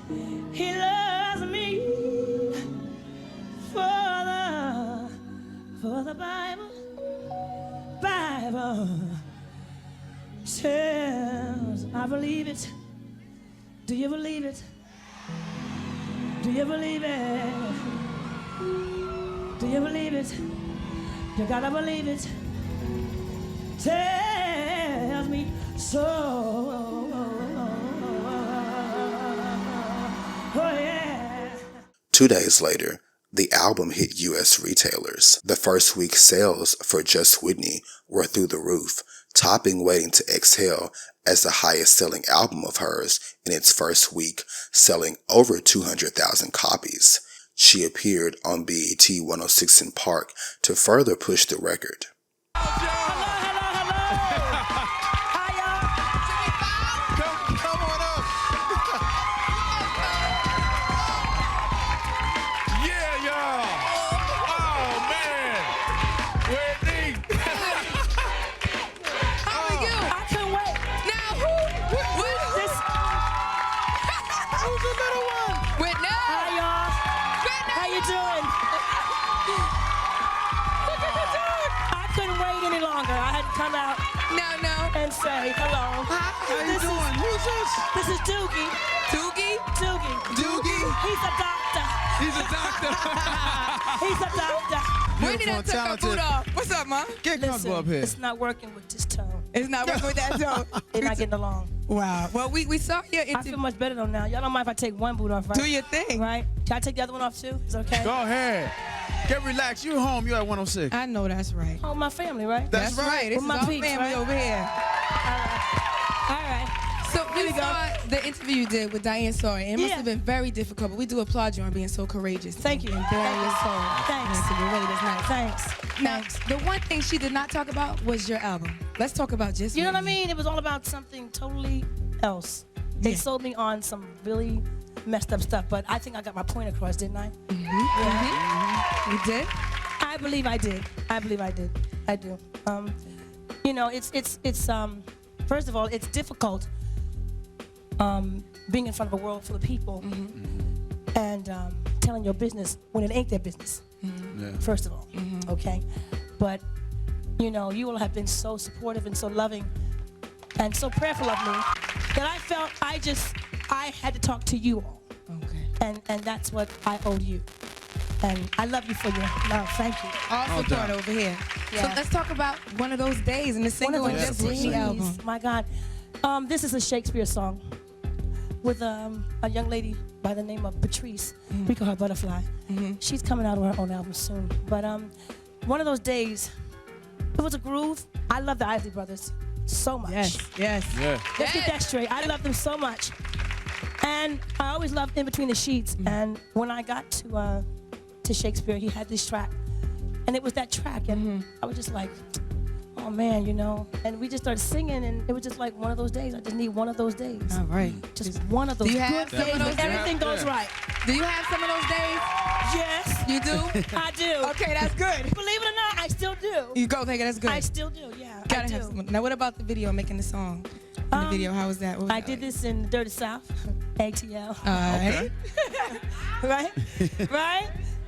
he loves me. For the Bible tells. I believe it. Do you believe it? Do you believe it? Do you believe it? You gotta believe it. Tells me so. Oh yeah. 2 days later, the album hit U.S. retailers. The first week sales for Just Whitney were through the roof, topping Waiting to Exhale as the highest selling album of hers in its first week, selling over 200,000 copies. She appeared on BET 106 in Park to further push the record. Come out and say hello. How you doing? Who's this? This is Doogie. Doogie? Doogie. He's a doctor. He's a doctor. He's a doctor. Whitney done took her boot off. What's up, ma? Get comfortable up here. It's not working with this tone. It's not working with that tone. They're not getting along. Wow. Well, we saw your interview. I feel much better though now. Y'all don't mind if I take one boot off, right? Do your thing. Right? Can I take the other one off too? It's okay? Go ahead. Get relaxed. You home. You at 106. I know that's right. Oh, my family, right? That's right. This is my family right? over here. All right. So we saw the interview you did with Diane Sawyer. It must have been very difficult, but we do applaud you on being so courageous. Thank you. And bearing your soul. Thanks. It really was nice. Thanks. Now, the one thing she did not talk about was your album. Let's talk about Just You know what I mean? It was all about something totally else. They sold me on some really messed up stuff, but I think I got my point across, didn't I? Mm-hmm. You did? I believe I did. I believe I did. I do. You know, it's first of all, it's difficult being in front of a world full of people and telling your business when it ain't their business. First of all, okay? But, you know, you all have been so supportive and so loving and so prayerful of me that I felt I had to talk to you all. Okay. And that's what I owed you. And I love you for your love. Thank you. All support over here. Yeah. So let's talk about One of Those Days and the single and Just Whitney album. My God. This is a Shakespeare song with a young lady by the name of Patrice. We call her Butterfly. She's coming out with her own album soon. But One of Those Days, it was a groove. I love the Isley Brothers so much. Yes. Yeah. Let's get that straight. I love them so much. And I always loved In Between the Sheets. And when I got to Shakespeare, he had this track. And it was that track. And I was just like, oh man, you know. And we just started singing, and it was just like one of those days. I just need one of those days. All right. Just one of those Do you have good days some of those when everything goes right. Do you have some of those days? Yes. You do? I do. Okay, that's good. Believe it or not, I still do. You go, nigga, that's good. I still do, yeah. Gotta have some. Now, what about the video, making the song? In the video, how was that? I did this in the Dirty South, ATL. Okay.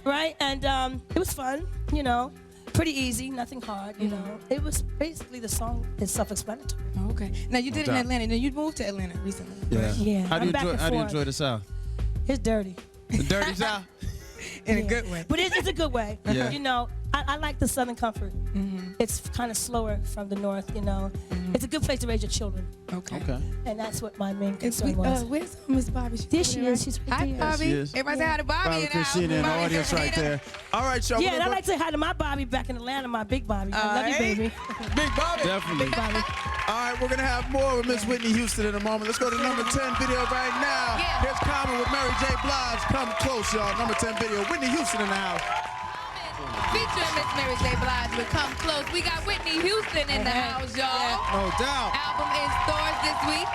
Right, and it was fun, you know, pretty easy, nothing hard, you know. It was basically, the song is self-explanatory. Oh, okay. Now, you did it in Atlanta. Now, you moved to Atlanta recently. Yeah. Yeah. How do you enjoy the South? It's dirty. The dirty South? In a good way. But it's a good way. Yeah. You know, I like the Southern comfort. It's kind of slower from the North, you know. It's a good place to raise your children. Okay. And that's what my main concern was. Where's Miss Bobby? There she is. She's right Hi, there. Bobby. She is. Everybody say hi to Bobby. Bobby Christina in the audience right there. All right, y'all. Yeah, and I like to say hi to my Bobby back in Atlanta, my big Bobby. I love you, baby. Big Bobby. Definitely. Big Bobby. All right, we're going to have more with Miss Whitney Houston in a moment. Let's go to number 10 video right now. Here's Common with Mary J. Blige. Come close, y'all. Number 10 video. Whitney Houston in the house. Featuring Miss Mary J. Blige with Come Close. We got Whitney Houston in the house, y'all. No doubt. Album in stores this week.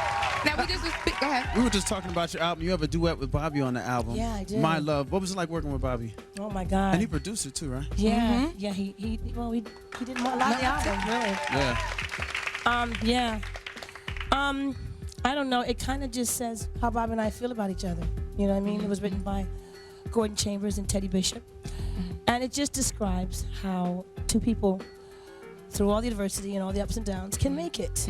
Now, we just was go ahead. We were just talking about your album. You have a duet with Bobby on the album. Yeah, I did. My Love. What was it like working with Bobby? Oh, my God. And he produced it too, right? Yeah, yeah, he did a lot of the album, really. Yeah. I don't know. It kind of just says how Bob and I feel about each other. You know what I mean? It was written by Gordon Chambers and Teddy Bishop. And it just describes how two people, through all the adversity and all the ups and downs, can make it.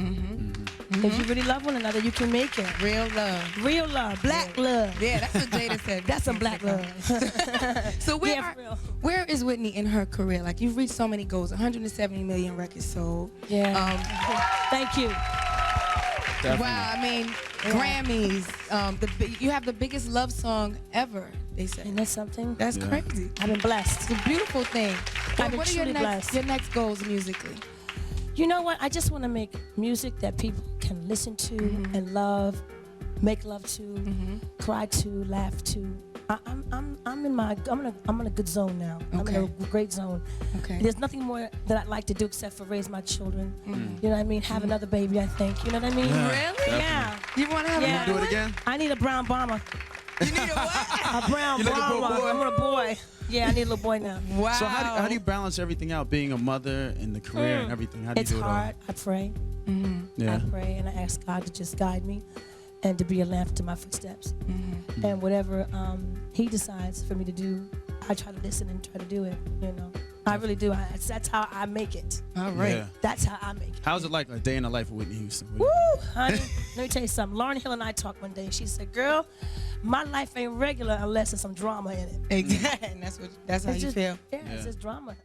If you really love one another, you can make it. Real love. Real love. Black love. Yeah, that's what Jada said. That's some black love. So where is Whitney in her career? Like, you've reached so many goals, 170 million records sold. Yeah. Thank you. Definitely. Wow, I mean, Grammys. You have the biggest love song ever, they say. And that's something? That's crazy. I've been blessed. It's a beautiful thing. I've been What are truly blessed. your next goals musically? You know what? I just want to make music that people can listen to and love, make love to, cry to, laugh to. I'm in a good zone now. Okay. I'm in a great zone. Okay. There's nothing more that I'd like to do except for raise my children. You know what I mean? Have another baby, I think. You know what I mean? Yeah, Really? Yeah. You want to have Yeah. Do it again? I need a brown bomber. You need a what? A brown You looking for a bomber. boy? I want a boy. Yeah, I need a little boy now. Wow. So how do you balance everything out, being a mother and the career and everything? How do you It's do it hard. I pray. Yeah. I pray and I ask God to just guide me and to be a lamp to my footsteps. And whatever He decides for me to do, I try to listen and try to do it. You know, I really do. That's how I make it. All right. Yeah. That's how I make it. How's it like a day in the life of Whitney Houston? Woo, honey. Let me tell you something. Lauryn Hill and I talked one day. She said, "Girl, my life ain't regular unless there's some drama in it." Exactly. And that's how It's you just, feel. Yeah, it's just drama.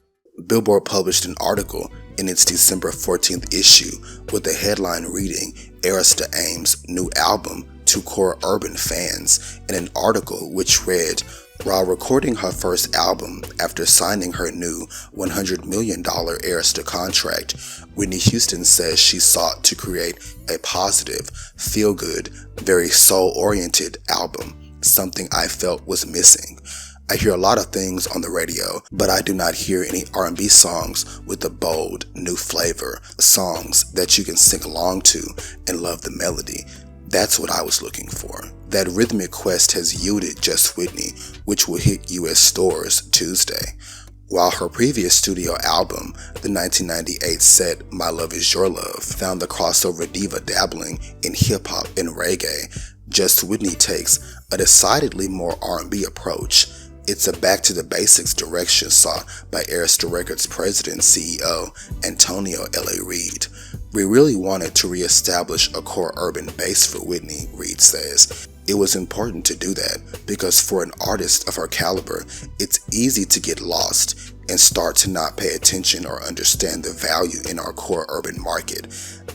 Billboard published an article in its December 14th issue with the headline reading, Arista Ames' new album to core urban fans, and an article which read, while recording her first album after signing her new $100 million Arista contract, Whitney Houston says she sought to create a positive, feel-good, very soul-oriented album, something I felt was missing. I hear a lot of things on the radio, but I do not hear any R&B songs with a bold, new flavor, songs that you can sing along to and love the melody. That's what I was looking for. That rhythmic quest has yielded Just Whitney, which will hit US stores Tuesday. While her previous studio album, the 1998 set My Love Is Your Love, found the crossover diva dabbling in hip-hop and reggae, Just Whitney takes a decidedly more R&B approach. It's a back-to-the-basics direction sought by Arista Records president and CEO Antonio L.A. Reid. We really wanted to reestablish a core urban base for Whitney, Reid says. It was important to do that because for an artist of her caliber, it's easy to get lost and start to not pay attention or understand the value in our core urban market.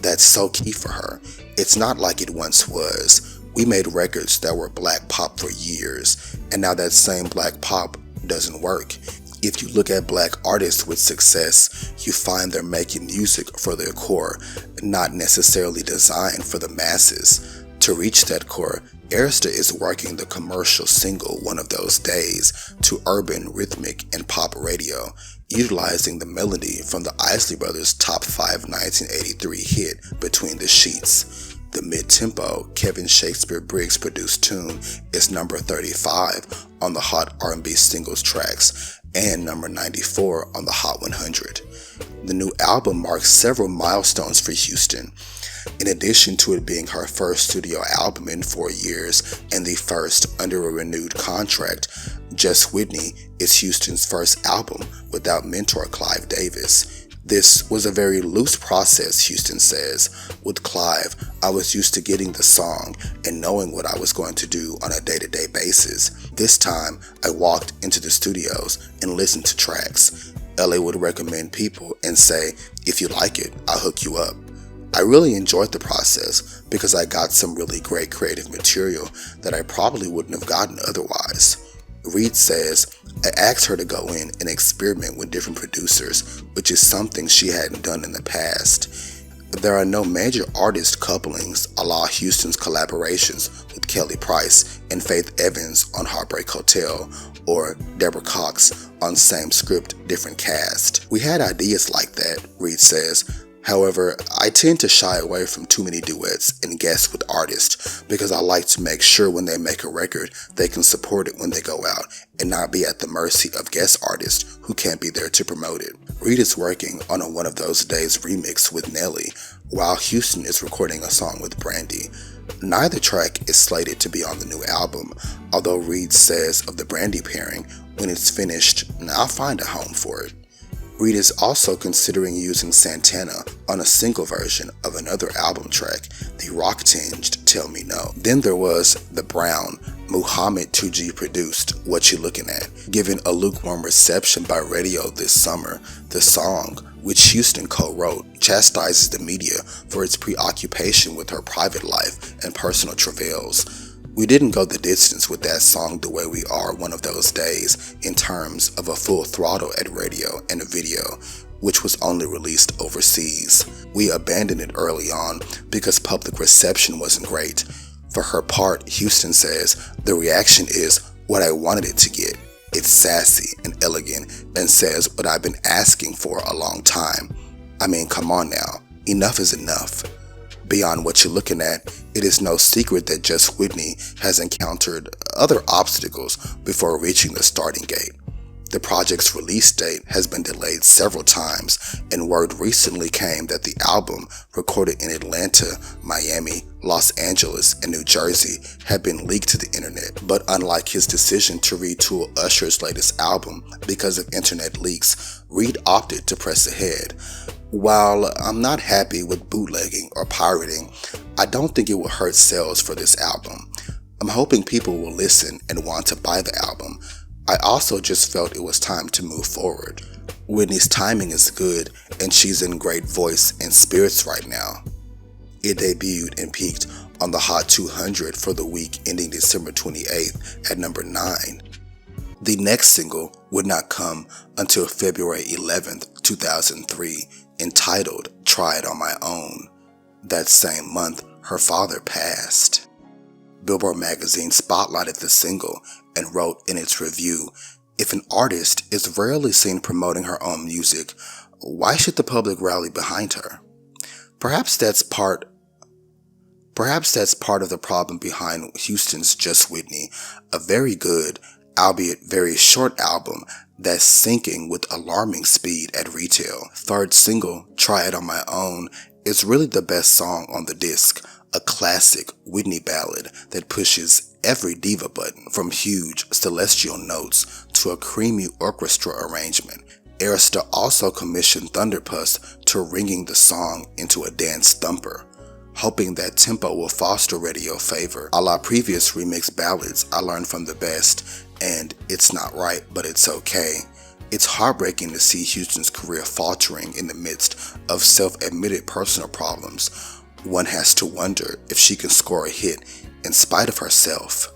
That's so key for her. It's not like it once was. We made records that were black pop for years, and now that same black pop doesn't work. If you look at black artists with success, you find they're making music for their core, not necessarily designed for the masses. To reach that core, Arista is working the commercial single One of Those Days to urban, rhythmic, and pop radio, utilizing the melody from the Isley Brothers' top 5 1983 hit Between the Sheets. The mid-tempo Kevin Shakespeare Briggs produced tune is number 35 on the Hot R&B Singles tracks, and number 94 on the Hot 100. The new album marks several milestones for Houston. In addition to it being her first studio album in 4 years and the first under a renewed contract, Just Whitney is Houston's first album without mentor Clive Davis. This was a very loose process, Houston says. With Clive, I was used to getting the song and knowing what I was going to do on a day-to-day basis. This time, I walked into the studios and listened to tracks. LA would recommend people and say, if you like it, I'll hook you up. I really enjoyed the process because I got some really great creative material that I probably wouldn't have gotten otherwise. Reed says, I asked her to go in and experiment with different producers, which is something she hadn't done in the past. There are no major artist couplings a la Houston's collaborations with Kelly Price and Faith Evans on Heartbreak Hotel or Deborah Cox on Same Script, Different Cast. We had ideas like that, Reed says. However, I tend to shy away from too many duets and guests with artists because I like to make sure when they make a record, they can support it when they go out and not be at the mercy of guest artists who can't be there to promote it. Reed is working on a One of Those Days remix with Nelly, while Houston is recording a song with Brandy. Neither track is slated to be on the new album, although Reed says of the Brandy pairing, when it's finished, I'll find a home for it. Reed is also considering using Santana on a single version of another album track, the rock-tinged Tell Me No. Then there was the Brown, Muhammad 2G produced What You Looking At. Given a lukewarm reception by radio this summer, the song, which Houston co-wrote, chastises the media for its preoccupation with her private life and personal travails. We didn't go the distance with that song The Way We Are One of Those Days in terms of a full throttle at radio and a video, which was only released overseas. We abandoned it early on because public reception wasn't great. For her part, Houston says, the reaction is what I wanted it to get. It's sassy and elegant and says what I've been asking for a long time. I mean, come on now, enough is enough. Beyond What You're Looking At, it is no secret that Just Whitney has encountered other obstacles before reaching the starting gate. The project's release date has been delayed several times, and word recently came that the album, recorded in Atlanta, Miami, Los Angeles, and New Jersey, had been leaked to the internet. But unlike his decision to retool Usher's latest album because of internet leaks, Reed opted to press ahead. While I'm not happy with bootlegging or pirating, I don't think it will hurt sales for this album. I'm hoping people will listen and want to buy the album. I also just felt it was time to move forward. Whitney's timing is good and she's in great voice and spirits right now. It debuted and peaked on the Hot 200 for the week ending December 28th at number 9. The next single would not come until February 11th, 2003, entitled Try It On My Own. That same month, her father passed. Billboard magazine spotlighted the single and wrote in its review, if an artist is rarely seen promoting her own music, why should the public rally behind her? Perhaps that's part of the problem behind Houston's Just Whitney, a very good, albeit very short album that's sinking with alarming speed at retail. Third single, Try It On My Own, is really the best song on the disc, a classic Whitney ballad that pushes every diva button, from huge celestial notes to a creamy orchestra arrangement. Arista also commissioned Thunderpuss to ringing the song into a dance thumper, hoping that tempo will foster radio favor. A la previous remix ballads, I Learned From the Best and It's Not Right But It's Okay. It's heartbreaking to see Houston's career faltering in the midst of self-admitted personal problems. One has to wonder if she can score a hit in spite of herself.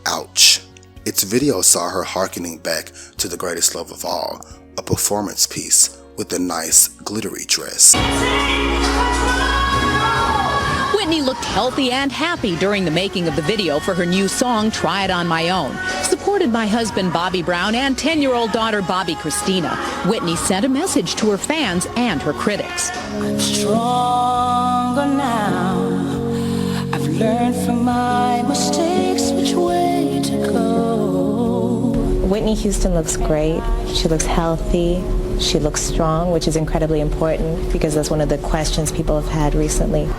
Ouch. Its video saw her hearkening back to The Greatest Love of All, a performance piece with a nice glittery dress. Whitney looked healthy and happy during the making of the video for her new song, Try It On My Own. Supported by husband Bobby Brown and 10-year-old daughter Bobby Christina, Whitney sent a message to her fans and her critics. I'm stronger now. I've learned from my mistakes which way to go. Whitney Whitney Houston looks great. She looks healthy. She looks strong, which is incredibly important because that's one of the questions people have had recently.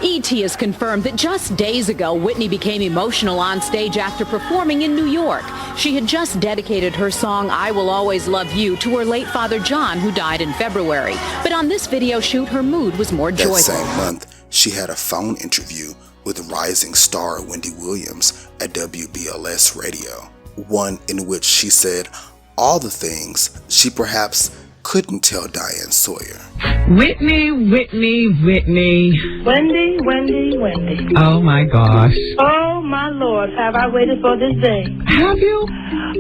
E.T. has confirmed that just days ago, Whitney became emotional on stage after performing in New York. She had just dedicated her song, I Will Always Love You, to her late father, John, who died in February. But on this video shoot, her mood was more joyful. That same month, she had a phone interview with rising star Wendy Williams at WBLS Radio, one in which she said all the things she perhaps couldn't tell Diane Sawyer. Whitney, Whitney, Whitney. Wendy, Wendy, Wendy. Oh my gosh. Oh my Lord, have I waited for this day? Have you?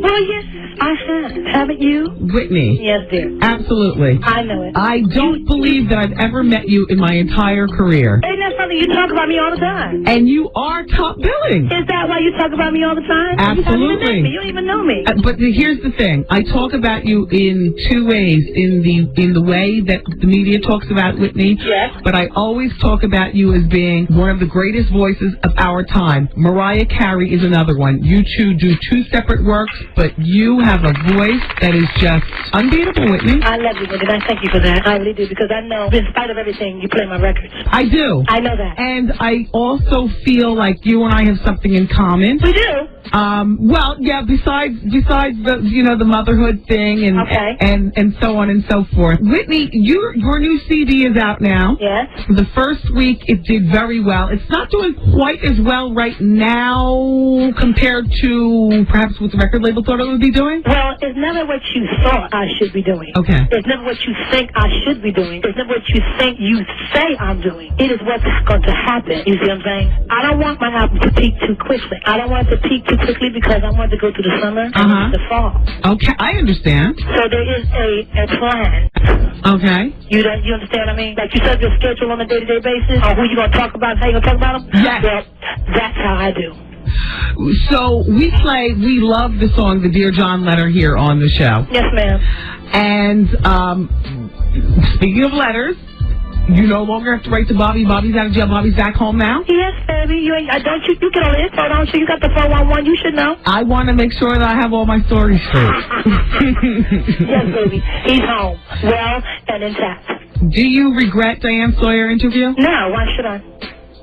Well, yes, I have. Haven't you? Whitney. Yes, dear. Absolutely. I know it. I don't believe that I've ever met you in my entire career. Ain't that something you talk about me all the time? And you are top billing. Is that why you talk about me all the time? Absolutely. You don't even know me. But here's the thing. I talk about you in two ways. In the way that the media talks about Whitney. Yes. But I always talk about you as being one of the greatest voices of our time. Mariah Carey is another one. You two do two separate works, but you have a voice that is just unbeatable, Whitney. I love you, Wendy. I thank you for that. I really do, because I know, in spite of everything, you play my records. I do. I know that. And I also feel like you and I have something in common. We do. Well, yeah, besides the, the motherhood thing and okay. and so on and so forth. Whitney, your new CD is out now. Yes. The first week it did very well. It's not doing quite as well right now compared to perhaps what the record label thought it would be doing. Well, it's never what you thought I should be doing. Okay. It's never what you think I should be doing. It's never what you think you say I'm doing. It is what's going to happen. You see what I'm saying? I don't want my album to peak too quickly. I don't want it to peak too quickly because I want to go through the summer and the fall. Okay, I understand. So there is a plan. Okay. You understand what I mean? Like you set your schedule on a day-to-day basis, or who you going to talk about, how you going to talk about them? Yes. Well, that's how I do. So we love the song, the Dear John letter here on the show. Yes, ma'am. And speaking of letters, you no longer have to write to Bobby. Bobby's out of jail. Bobby's back home now. Yes, baby. You get all the info, don't you? You got the 411. You should know. I want to make sure that I have all my stories straight. Yes, baby. He's home, well and intact. Do you regret Diane Sawyer interview? No. Why should I?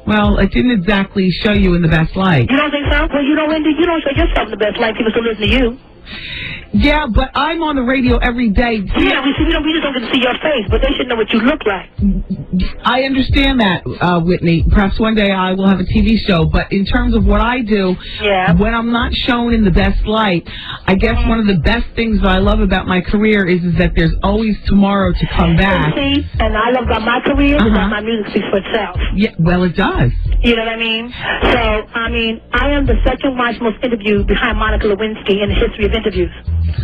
Well, it didn't exactly show you in the best light. You don't think so? Well, you don't show yourself in the best light. People still listen to you. Yeah, but I'm on the radio every day. Yeah, we just don't get to see your face, but they should know what you look like. I understand that, Whitney. Perhaps one day I will have a TV show, but in terms of what I do, when I'm not shown in the best light, I guess one of the best things that I love about my career is that there's always tomorrow to come back. See, and I love about my career is that my music speaks for itself. Yeah, well, it does. You know what I mean? So, I am the second most interviewed behind Monica Lewinsky in the history of interviews.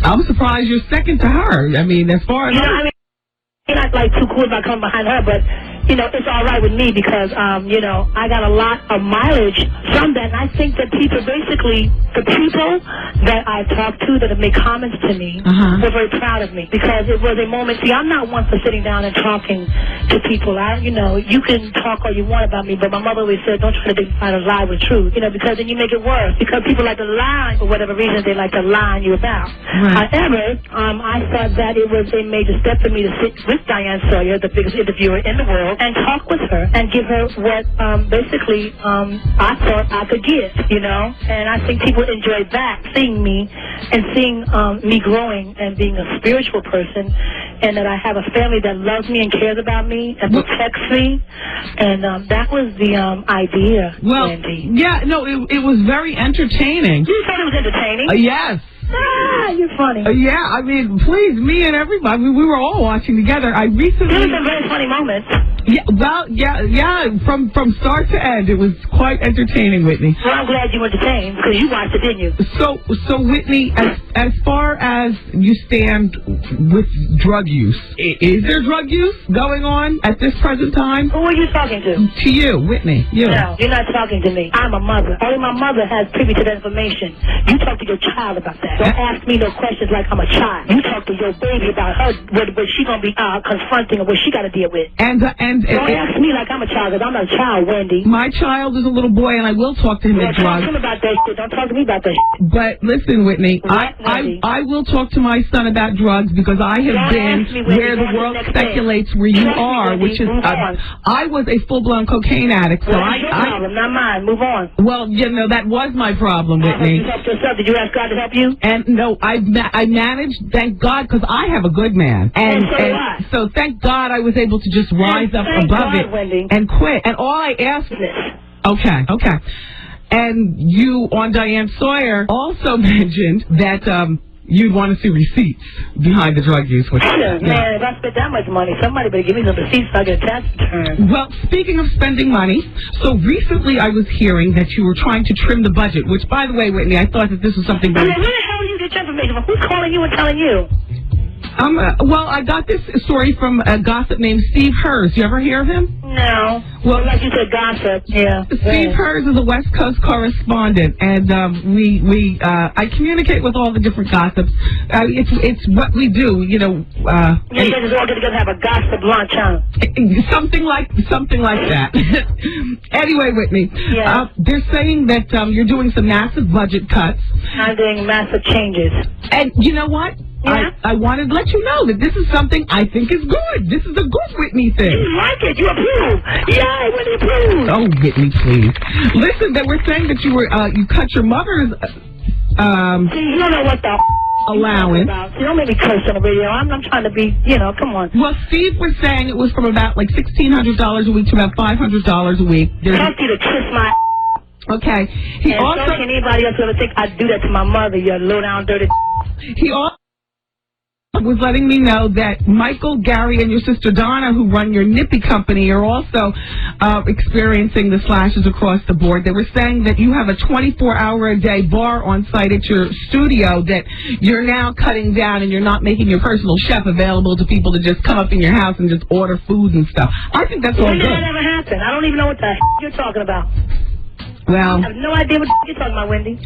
I'm surprised you're second to her. I mean, as far as... I'm not like too cool about coming behind her, but it's all right with me because I got a lot of mileage from that. And I think that people, basically, the people that I talked to that have made comments to me were very proud of me because it was a moment. See, I'm not one for sitting down and talking to people. You can talk all you want about me, but my mother always said, don't try to define a lie with truth, because then you make it worse. Because people like to lie for whatever reason they like to lie on you about. Right. However, I thought that it was a major step for me to sit with Diane Sawyer, the biggest interviewer in the world, and talk with her and give her what I thought I could give, And I think people enjoyed that, seeing me and seeing me growing and being a spiritual person, and that I have a family that loves me and cares about me and protects me. And that was the idea, Wendy. Yeah, no, it was very entertaining. You thought it was entertaining? Yes. Ah, you're funny. Yeah, please, me and everybody, we were all watching together. I recently... There were some very funny moments. Yeah, well, yeah, from start to end, it was quite entertaining, Whitney. Well, I'm glad you were entertained, because you watched it, didn't you? So Whitney, as far as you stand with drug use, is there drug use going on at this present time? Who are you talking to? To you, Whitney, you. No, you're not talking to me. I'm a mother. Only my mother has privy to that information. You talk to your child about that. Don't ask me no questions like I'm a child. You talk to your baby about her, what she going to be confronting or what she got to deal with. And don't ask me like I'm a child, because I'm not a child, Wendy. My child is a little boy, and I will talk to him at drugs. Don't talk to him about that shit. Don't talk to me about that shit. But listen, Whitney, What? I will talk to my son about drugs because I have been where the world speculates where you are, which is I was a full-blown cocaine addict. So that's your problem, not mine. Move on. Well, you know, that was my problem, Whitney. You helped yourself. Did you ask God to help you? And no, I managed, thank God, because I have a good man. And so thank God I was able to just rise up above it and quit. And all I asked... Okay. And you, on Diane Sawyer, also mentioned that you'd want to see receipts behind the drug use. Which, man, if I spent that much money, somebody better give me some receipts so I get a tax return. Well, speaking of spending money, so recently I was hearing that you were trying to trim the budget, which, by the way, Whitney, I thought that this was something very... Where the hell did you get your information from? Who's calling you and telling you? Well, I got this story from a gossip named Steve Hers. You ever hear of him? No. Well, like you said, gossip. Yeah. Steve Hers is a West Coast correspondent, and I communicate with all the different gossips. It's what we do, you know. You guys all get together and have a gossip lunch, huh? Something like that. Anyway, Whitney, they're saying that you're doing some massive budget cuts. I'm doing massive changes. And you know what? Yeah. I wanted to let you know that this is something I think is good. This is a good Whitney thing. You like it. You approve. Yeah, Whitney approve. Oh, Whitney, please. Listen, they were saying that you cut your mother's See, you don't know what the allowance. You don't make me curse on the radio. I'm trying to be, come on. Well, Steve was saying it was from about like $1,600 a week to about $500 a week. Fuck you to kiss my Okay. And so can anybody else ever think I'd do that to my mother, you low down dirty He also was letting me know that Michael, Gary, and your sister Donna, who run your Nippy company, are also experiencing the slashes across the board. They were saying that you have a 24-hour-a-day bar on site at your studio that you're now cutting down, and you're not making your personal chef available to people to just come up in your house and just order food and stuff. I think that's all good. When did that ever happen? I don't even know what the you're talking about. Well, I have no idea what you're talking about, Wendy.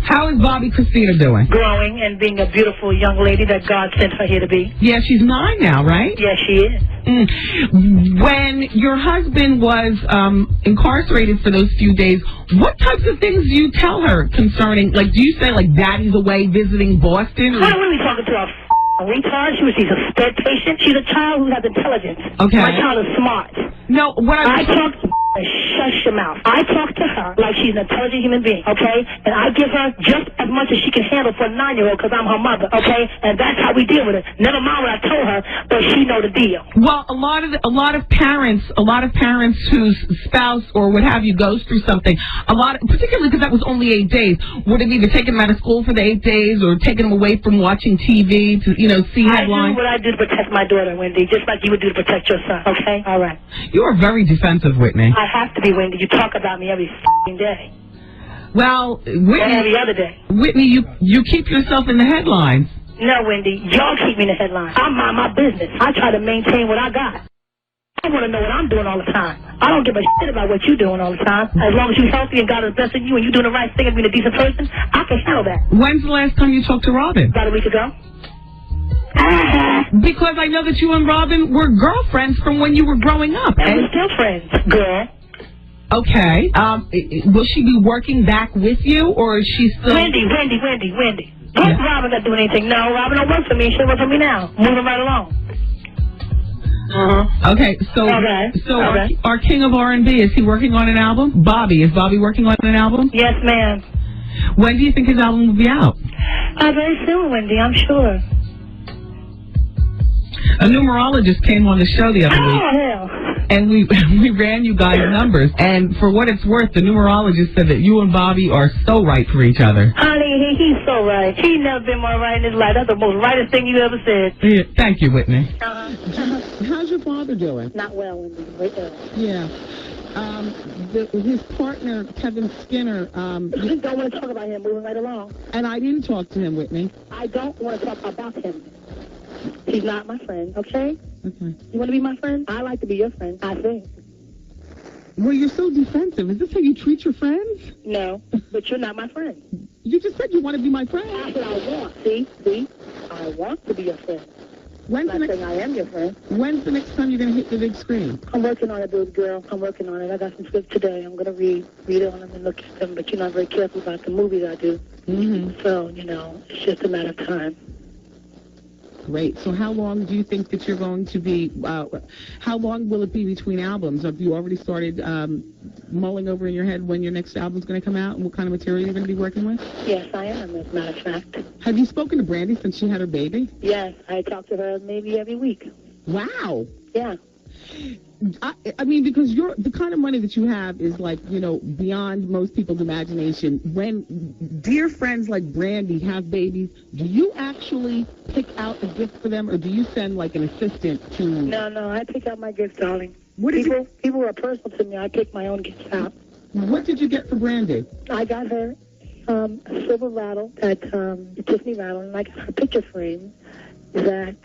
How is Bobby Christina doing? Growing and being a beautiful young lady that God sent her here to be. Yeah, she's 9 now, right? Yes, she is. When your husband was incarcerated for those few days, what types of things do you tell her concerning, like, do you say, like, Daddy's away visiting Boston? I don't really talking to a retard. She's a sped patient. She's a child who has intelligence. Okay. My child is smart. No, what I talk to shush your mouth. I talk to her like she's an intelligent human being, okay? And I give her just as much as she can handle for a 9-year-old because I'm her mother, okay? And that's how we deal with it. Never mind what I told her, but she know the deal. Well, a lot of parents whose spouse or what have you goes through something, particularly because that was only 8 days, would have either taken them out of school for the 8 days or taken them away from watching TV to, see headlines. I do what I do to protect my daughter, Wendy, just like you would do to protect your son, okay? All right. You are very defensive, Whitney. I have to be, Wendy. You talk about me every day. Well, Whitney, every other day. Whitney, you keep yourself in the headlines. No, Wendy, y'all keep me in the headlines. I mind my business. I try to maintain what I got. I want to know what I'm doing all the time. I don't give a shit about what you're doing all the time. As long as you're healthy and God is blessing you and you're doing the right thing and being a decent person, I can handle that. When's the last time you talked to Robin? About a week ago. Because I know that you and Robin were girlfriends from when you were growing up. And we're still friends, girl. Okay. Will she be working back with you, or is she still... Wendy. What's Robin not doing anything? No, Robin don't work for me. She'll work for me now. Moving right along. Okay, so our king of R&B, is he working on an album? Bobby, is Bobby working on an album? Yes, ma'am. When do you think his album will be out? Very soon, Wendy, I'm sure. A numerologist came on the show the other week. Hell. And we ran you guys numbers. And for what it's worth, the numerologist said that you and Bobby are so right for each other. Honey, he's so right. He's never been more right in his life. That's the most rightest thing you ever said. Yeah, thank you, Whitney. How's your father doing? Not well, Wendy. Right there. Yeah. His partner, Kevin Skinner... You don't want to talk about him. Moving right along. And I didn't talk to him, Whitney. I don't want to talk about him. He's not my friend, okay? Okay. You want to be my friend? I like to be your friend, I think. Well, you're so defensive. Is this how you treat your friends? No, but you're not my friend. You just said you want to be my friend. That's what I want. See? I want to be your friend. When's the next I am your friend. When's the next time you're going to hit the big screen? I'm working on it, baby girl. I'm working on it. I got some scripts today. I'm going to read on them and look at them. But, I'm very careful about the movies I do. Mm-hmm. So, it's just a matter of time. Great. So how long do you think that you're going to be, how long will it be between albums? Have you already started mulling over in your head when your next album's going to come out and what kind of material you're going to be working with? Yes, I am, as a matter of fact. Have you spoken to Brandy since she had her baby? Yes, I talk to her maybe every week. Wow. Yeah. I mean, because the kind of money that you have is like, beyond most people's imagination. When dear friends like Brandy have babies, do you actually pick out a gift for them, or do you send like an assistant to? No, I pick out my gifts, darling. People are personal to me. I pick my own gifts out. What did you get for Brandy? I got her a silver rattle at Tiffany Rattle, and I got her picture frame that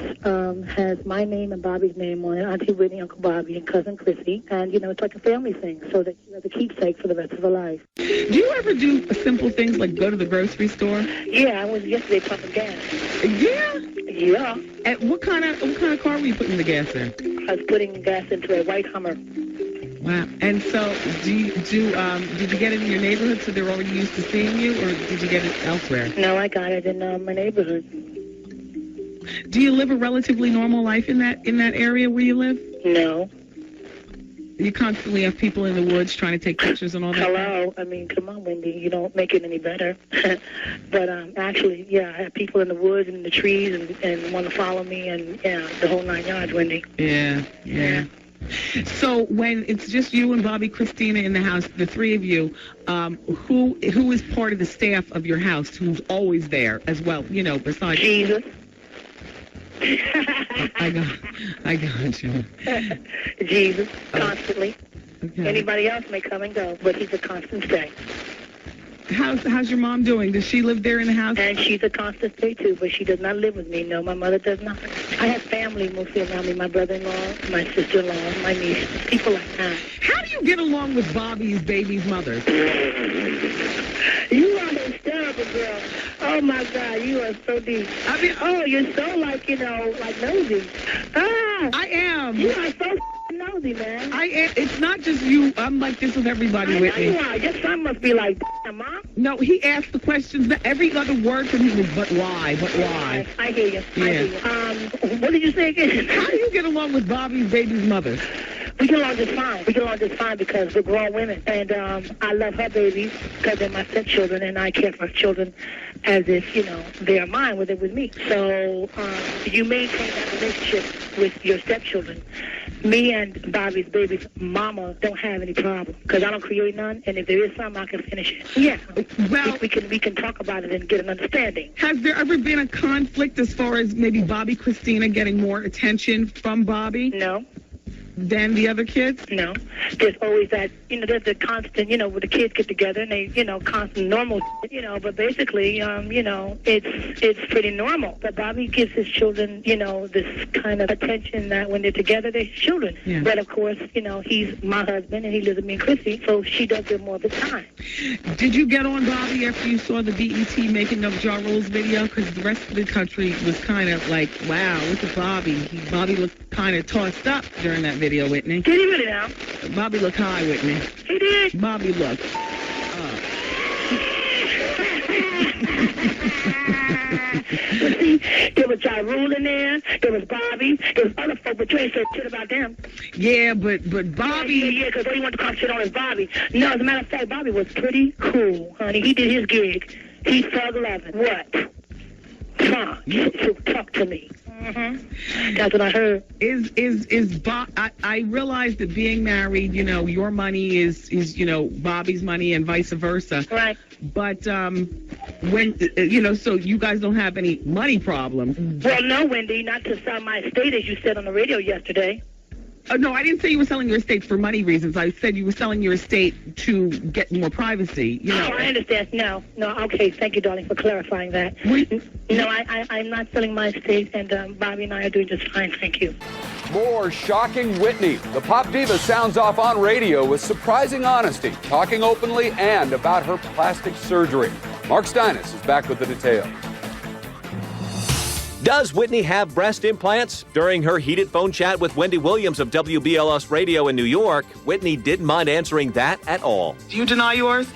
has my name and Bobby's name on it, Auntie Whitney, Uncle Bobby, and Cousin Chrissy. And, it's like a family thing, so that she has a keepsake for the rest of her life. Do you ever do simple things like go to the grocery store? Yeah, I was yesterday pumping gas. Yeah? Yeah. And what kind of car were you putting the gas in? I was putting gas into a white Hummer. Wow. And so did you get it in your neighborhood so they're already used to seeing you, or did you get it elsewhere? No, I got it in my neighborhood. Do you live a relatively normal life in that area where you live? No. You constantly have people in the woods trying to take pictures and all that? Hello. I mean, come on, Wendy. You don't make it any better. But actually, yeah, I have people in the woods and in the trees and want to follow me and, the whole 9 yards, Wendy. Yeah. So when it's just you and Bobby Christina in the house, the three of you, who is part of the staff of your house who's always there as well, besides... Jesus. I got you. Jesus, constantly. Okay. Anybody else may come and go, but he's a constant stay. How's your mom doing? Does she live there in the house? And she's a constant stay, too, but she does not live with me. No, my mother does not. I have family mostly around me, my brother-in-law, my sister-in-law, my niece, people like that. How do you get along with Bobby's baby's mother? You are hysterical, girl. Oh, my God, you are so deep. I mean, you're so, like nosy. I am. You are so nosy, man. It's not just you. I'm like this with everybody, Whitney. I know you are. Your son must be like, Mom. No, he asked the questions. Every other word from him was, but why? I hear you. Yeah. I hear you. What did you say again? How do you get along with Bobby's baby's mother? We get along just fine. We get along just fine because we're grown women. And I love her babies because they're my stepchildren, and I care for children as if, they are mine, whether with me. So you maintain that relationship with your stepchildren. Me and Bobby's baby's mama don't have any problem because I don't create none, and if there is some, I can finish it. Yeah. Well, we can talk about it and get an understanding. Has there ever been a conflict as far as maybe Bobby Christina getting more attention from Bobby? No. Than the other kids? No. There's always that, there's the constant, where the kids get together and they, constant normal, but basically, it's pretty normal. But Bobby gives his children, this kind of attention that when they're together, they're his children. Yeah. But of course, he's my husband and he lives with me and Chrissy, so she does get more of his time. Did you get on Bobby after you saw the BET Making of Ja Rule's video? Because the rest of the country was kind of like, wow, look at Bobby. Bobby looked kind of tossed up during that video, Whitney. Did he really now? Bobby looked high, Whitney. He did? Bobby looked. See, there was Ja Rule in there was Bobby, there was other folk, but you ain't said shit about them. Yeah, but Bobby... Yeah, because all you want to come shit on is Bobby. No, as a matter of fact, Bobby was pretty cool, honey. He did his gig. He's thug loving. What? Talk to me. Mm-hmm. That's what I heard. I realize that being married, your money is Bobby's money and vice versa. Right. But when so you guys don't have any money problems. Well, no, Wendy, not to sell my estate as you said on the radio yesterday. No, I didn't say you were selling your estate for money reasons. I said you were selling your estate to get more privacy. Oh, I understand. No. Okay, thank you, darling, for clarifying that. No, I'm not selling my estate, and Bobby and I are doing just fine. Thank you. More shocking Whitney. The pop diva sounds off on radio with surprising honesty, talking openly and about her plastic surgery. Mark Steinis is back with the details. Does Whitney have breast implants? During her heated phone chat with Wendy Williams of WBLS Radio in New York, Whitney didn't mind answering that at all. Do you deny yours?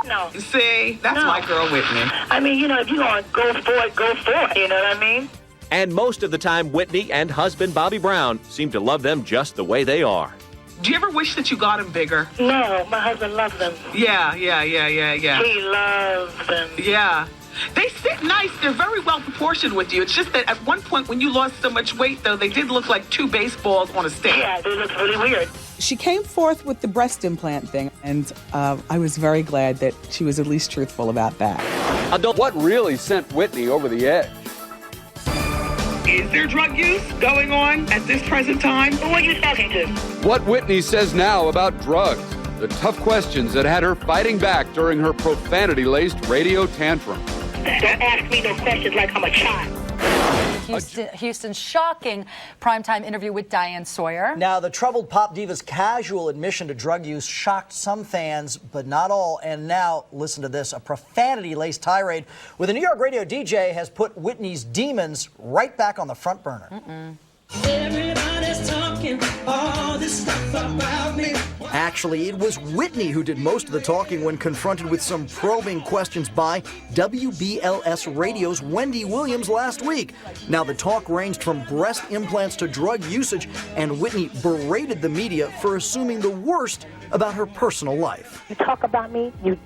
No. See, that's my girl Whitney. I mean, you know, if you're going to go for it, go for it. You know what I mean? And most of the time, Whitney and husband Bobby Brown seem to love them just the way they are. Do you ever wish that you got them bigger? No, my husband loves them. Yeah. He loves them. Yeah. They sit nice. They're very well proportioned with you. It's just that at one point when you lost so much weight, though, they did look like two baseballs on a stick. Yeah, they look really weird. She came forth with the breast implant thing, and I was very glad that she was at least truthful about that. What really sent Whitney over the edge? Is there drug use going on at this present time? Who are you talking to? What Whitney says now about drugs. The tough questions that had her fighting back during her profanity-laced radio tantrum. Don't ask me no questions like I'm a child. Houston's shocking primetime interview with Diane Sawyer. Now, the troubled pop diva's casual admission to drug use shocked some fans, but not all. And now, listen to this, a profanity-laced tirade with a New York radio DJ has put Whitney's demons right back on the front burner. Everybody's talking all this stuff about me. Actually, it was Whitney who did most of the talking when confronted with some probing questions by WBLS Radio's Wendy Williams last week. Now, the talk ranged from breast implants to drug usage, and Whitney berated the media for assuming the worst about her personal life. You talk about me, you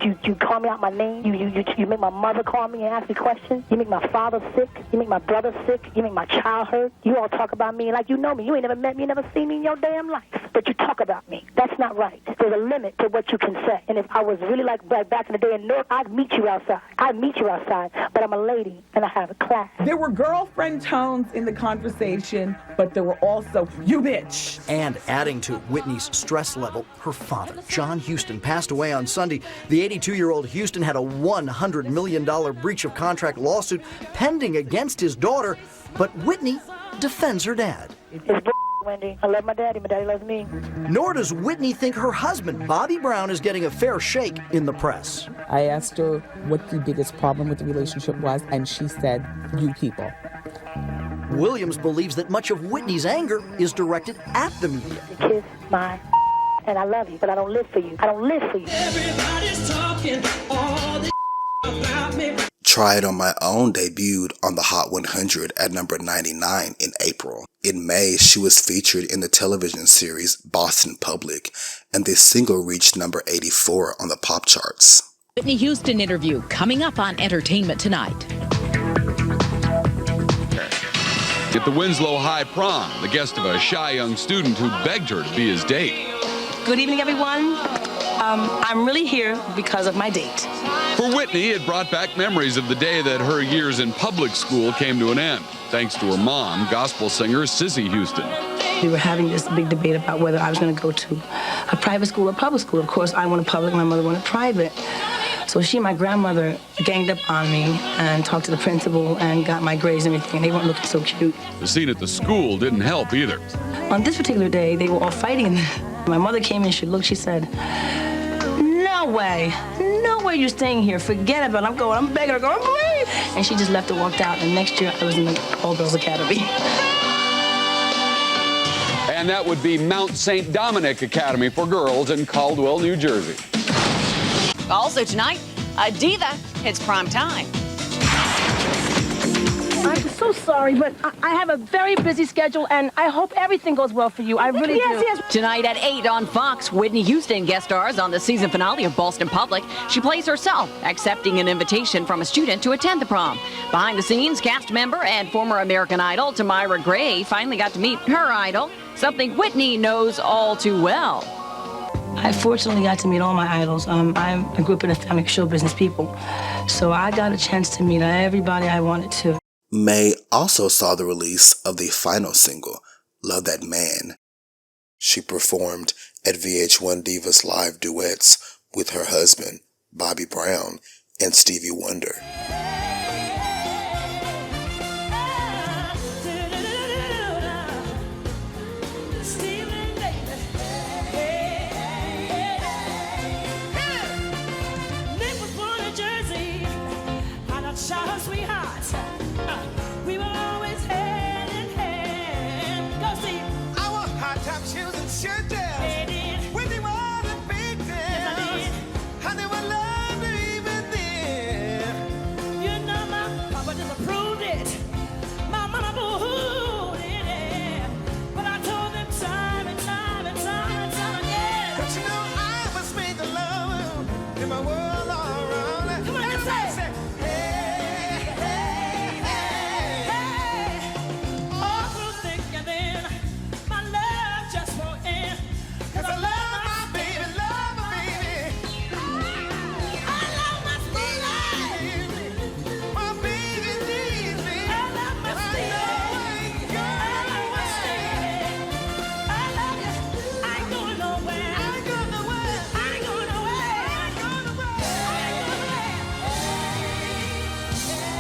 call me out my name, you make my mother call me and ask me questions, you make my father sick, you make my brother sick, you make my child hurt. You all talk about me like you know me. You ain't never met me, you never seen me in your damn life. But you talk about me. That's not right. There's a limit to what you can say. And if I was really like back in the day in Newark, I'd meet you outside. But I'm a lady and I have a class. There were girlfriend tones in the conversation, but there were also, you bitch. And adding to Whitney's stress level, her father, John Houston, passed away on Sunday. The 82-year-old Houston had a $100 million breach of contract lawsuit pending against his daughter, but Whitney defends her dad. It's Wendy. I love my daddy loves me. Nor does Whitney think her husband, Bobby Brown, is getting a fair shake in the press. I asked her what the biggest problem with the relationship was, and she said, you people. Williams believes that much of Whitney's anger is directed at the media. You kiss my and I love you, but I don't live for you. I don't live for you. Everybody's talking all this about me. Try It On My Own debuted on the Hot 100 at number 99 in April. In May, she was featured in the television series Boston Public, and this single reached number 84 on the pop charts. Whitney Houston interview coming up on Entertainment Tonight. At the Winslow High Prom, the guest of a shy young student who begged her to be his date. Good evening, everyone. I'm really here because of my date. For Whitney, it brought back memories of the day that her years in public school came to an end, thanks to her mom, gospel singer Sissy Houston. We were having this big debate about whether I was going to go to a private school or public school. Of course, I wanted public, my mother wanted private. So she and my grandmother ganged up on me and talked to the principal and got my grades and everything. They weren't looking so cute. The scene at the school didn't help either. On this particular day, they were all fighting. My mother came in, she looked, she said, no way you're staying here. Forget about it. I'm begging her, going, please. And she just left and walked out. And next year, I was in the All-Girls Academy. And that would be Mount St. Dominic Academy for Girls in Caldwell, New Jersey. Also tonight, a diva hits prime time. I'm so sorry, but I have a very busy schedule, and I hope everything goes well for you. I really do. Yes. Tonight at 8 on Fox, Whitney Houston guest stars on the season finale of Boston Public. She plays herself, accepting an invitation from a student to attend the prom. Behind the scenes, cast member and former American Idol Tamira Gray finally got to meet her idol, something Whitney knows all too well. I fortunately got to meet all my idols. I grew up in a family of show business people, so I got a chance to meet everybody I wanted to. May also saw the release of the final single, Love That Man. She performed at VH1 Divas Live duets with her husband, Bobby Brown, and Stevie Wonder. Shot her sweetheart. We were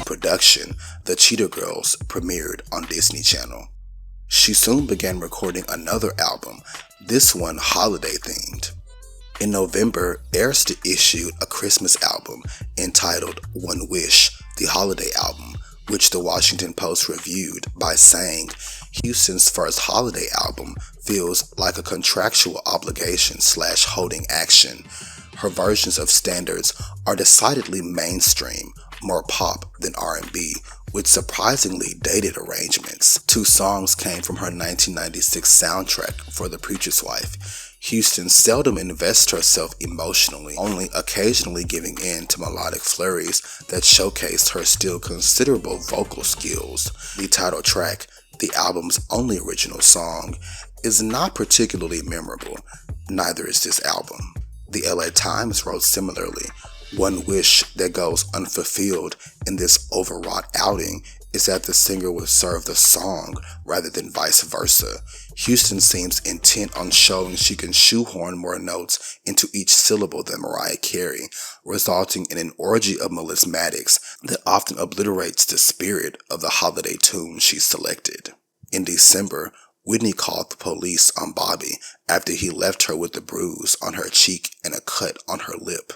production, The Cheetah Girls premiered on Disney Channel. She soon began recording another album, this one holiday-themed. In November, Arista issued a Christmas album entitled One Wish, the Holiday Album, which the Washington Post reviewed by saying, Houston's first holiday album feels like a contractual obligation / holding action. Her versions of standards are decidedly mainstream, more pop than R&B, with surprisingly dated arrangements. 2 songs came from her 1996 soundtrack for The Preacher's Wife. Houston seldom invests herself emotionally, only occasionally giving in to melodic flurries that showcased her still considerable vocal skills. The title track, the album's only original song, is not particularly memorable. Neither is this album. The LA Times wrote similarly, one wish that goes unfulfilled in this overwrought outing is that the singer would serve the song rather than vice versa. Houston seems intent on showing she can shoehorn more notes into each syllable than Mariah Carey, resulting in an orgy of melismatics that often obliterates the spirit of the holiday tune she selected. In December, Whitney called the police on Bobby after he left her with a bruise on her cheek and a cut on her lip.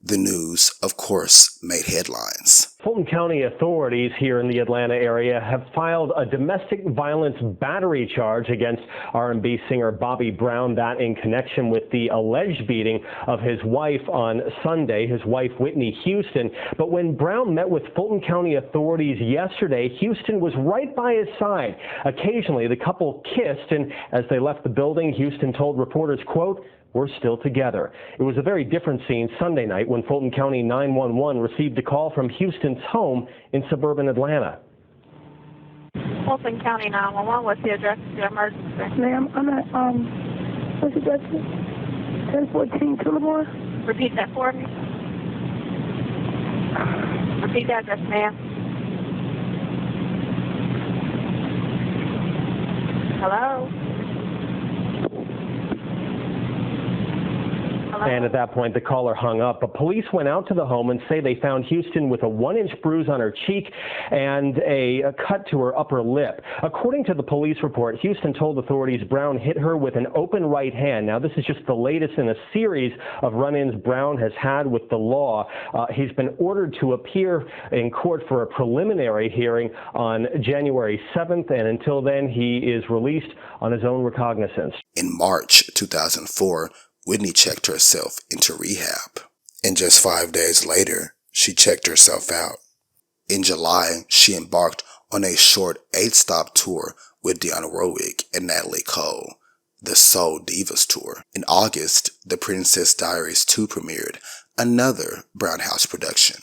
The news, of course, made headlines. Fulton County authorities here in the Atlanta area have filed a domestic violence battery charge against R&B singer Bobby Brown, that in connection with the alleged beating of his wife on Sunday, his wife Whitney Houston. But when Brown met with Fulton County authorities yesterday, Houston was right by his side. Occasionally, the couple kissed, and as they left the building, Houston told reporters, quote, "We're still together." It was a very different scene Sunday night when Fulton County 911 received a call from Houston's home in suburban Atlanta. Fulton County 911, what's the address of the emergency? Ma'am, I'm at, what's the address? 1014 Tullamore. Repeat that for me. Repeat the address, ma'am. Hello? And at that point, the caller hung up. But police went out to the home and say they found Houston with a 1-inch bruise on her cheek and a cut to her upper lip. According to the police report, Houston told authorities Brown hit her with an open right hand. Now, this is just the latest in a series of run-ins Brown has had with the law. He's been ordered to appear in court for a preliminary hearing on January 7th, and until then, he is released on his own recognizance. In March 2004, Whitney checked herself into rehab, and just 5 days later, she checked herself out. In July, she embarked on a short 8-stop tour with Dionne Warwick and Natalie Cole, the Soul Divas Tour. In August, The Princess Diaries 2 premiered, another Brown House production.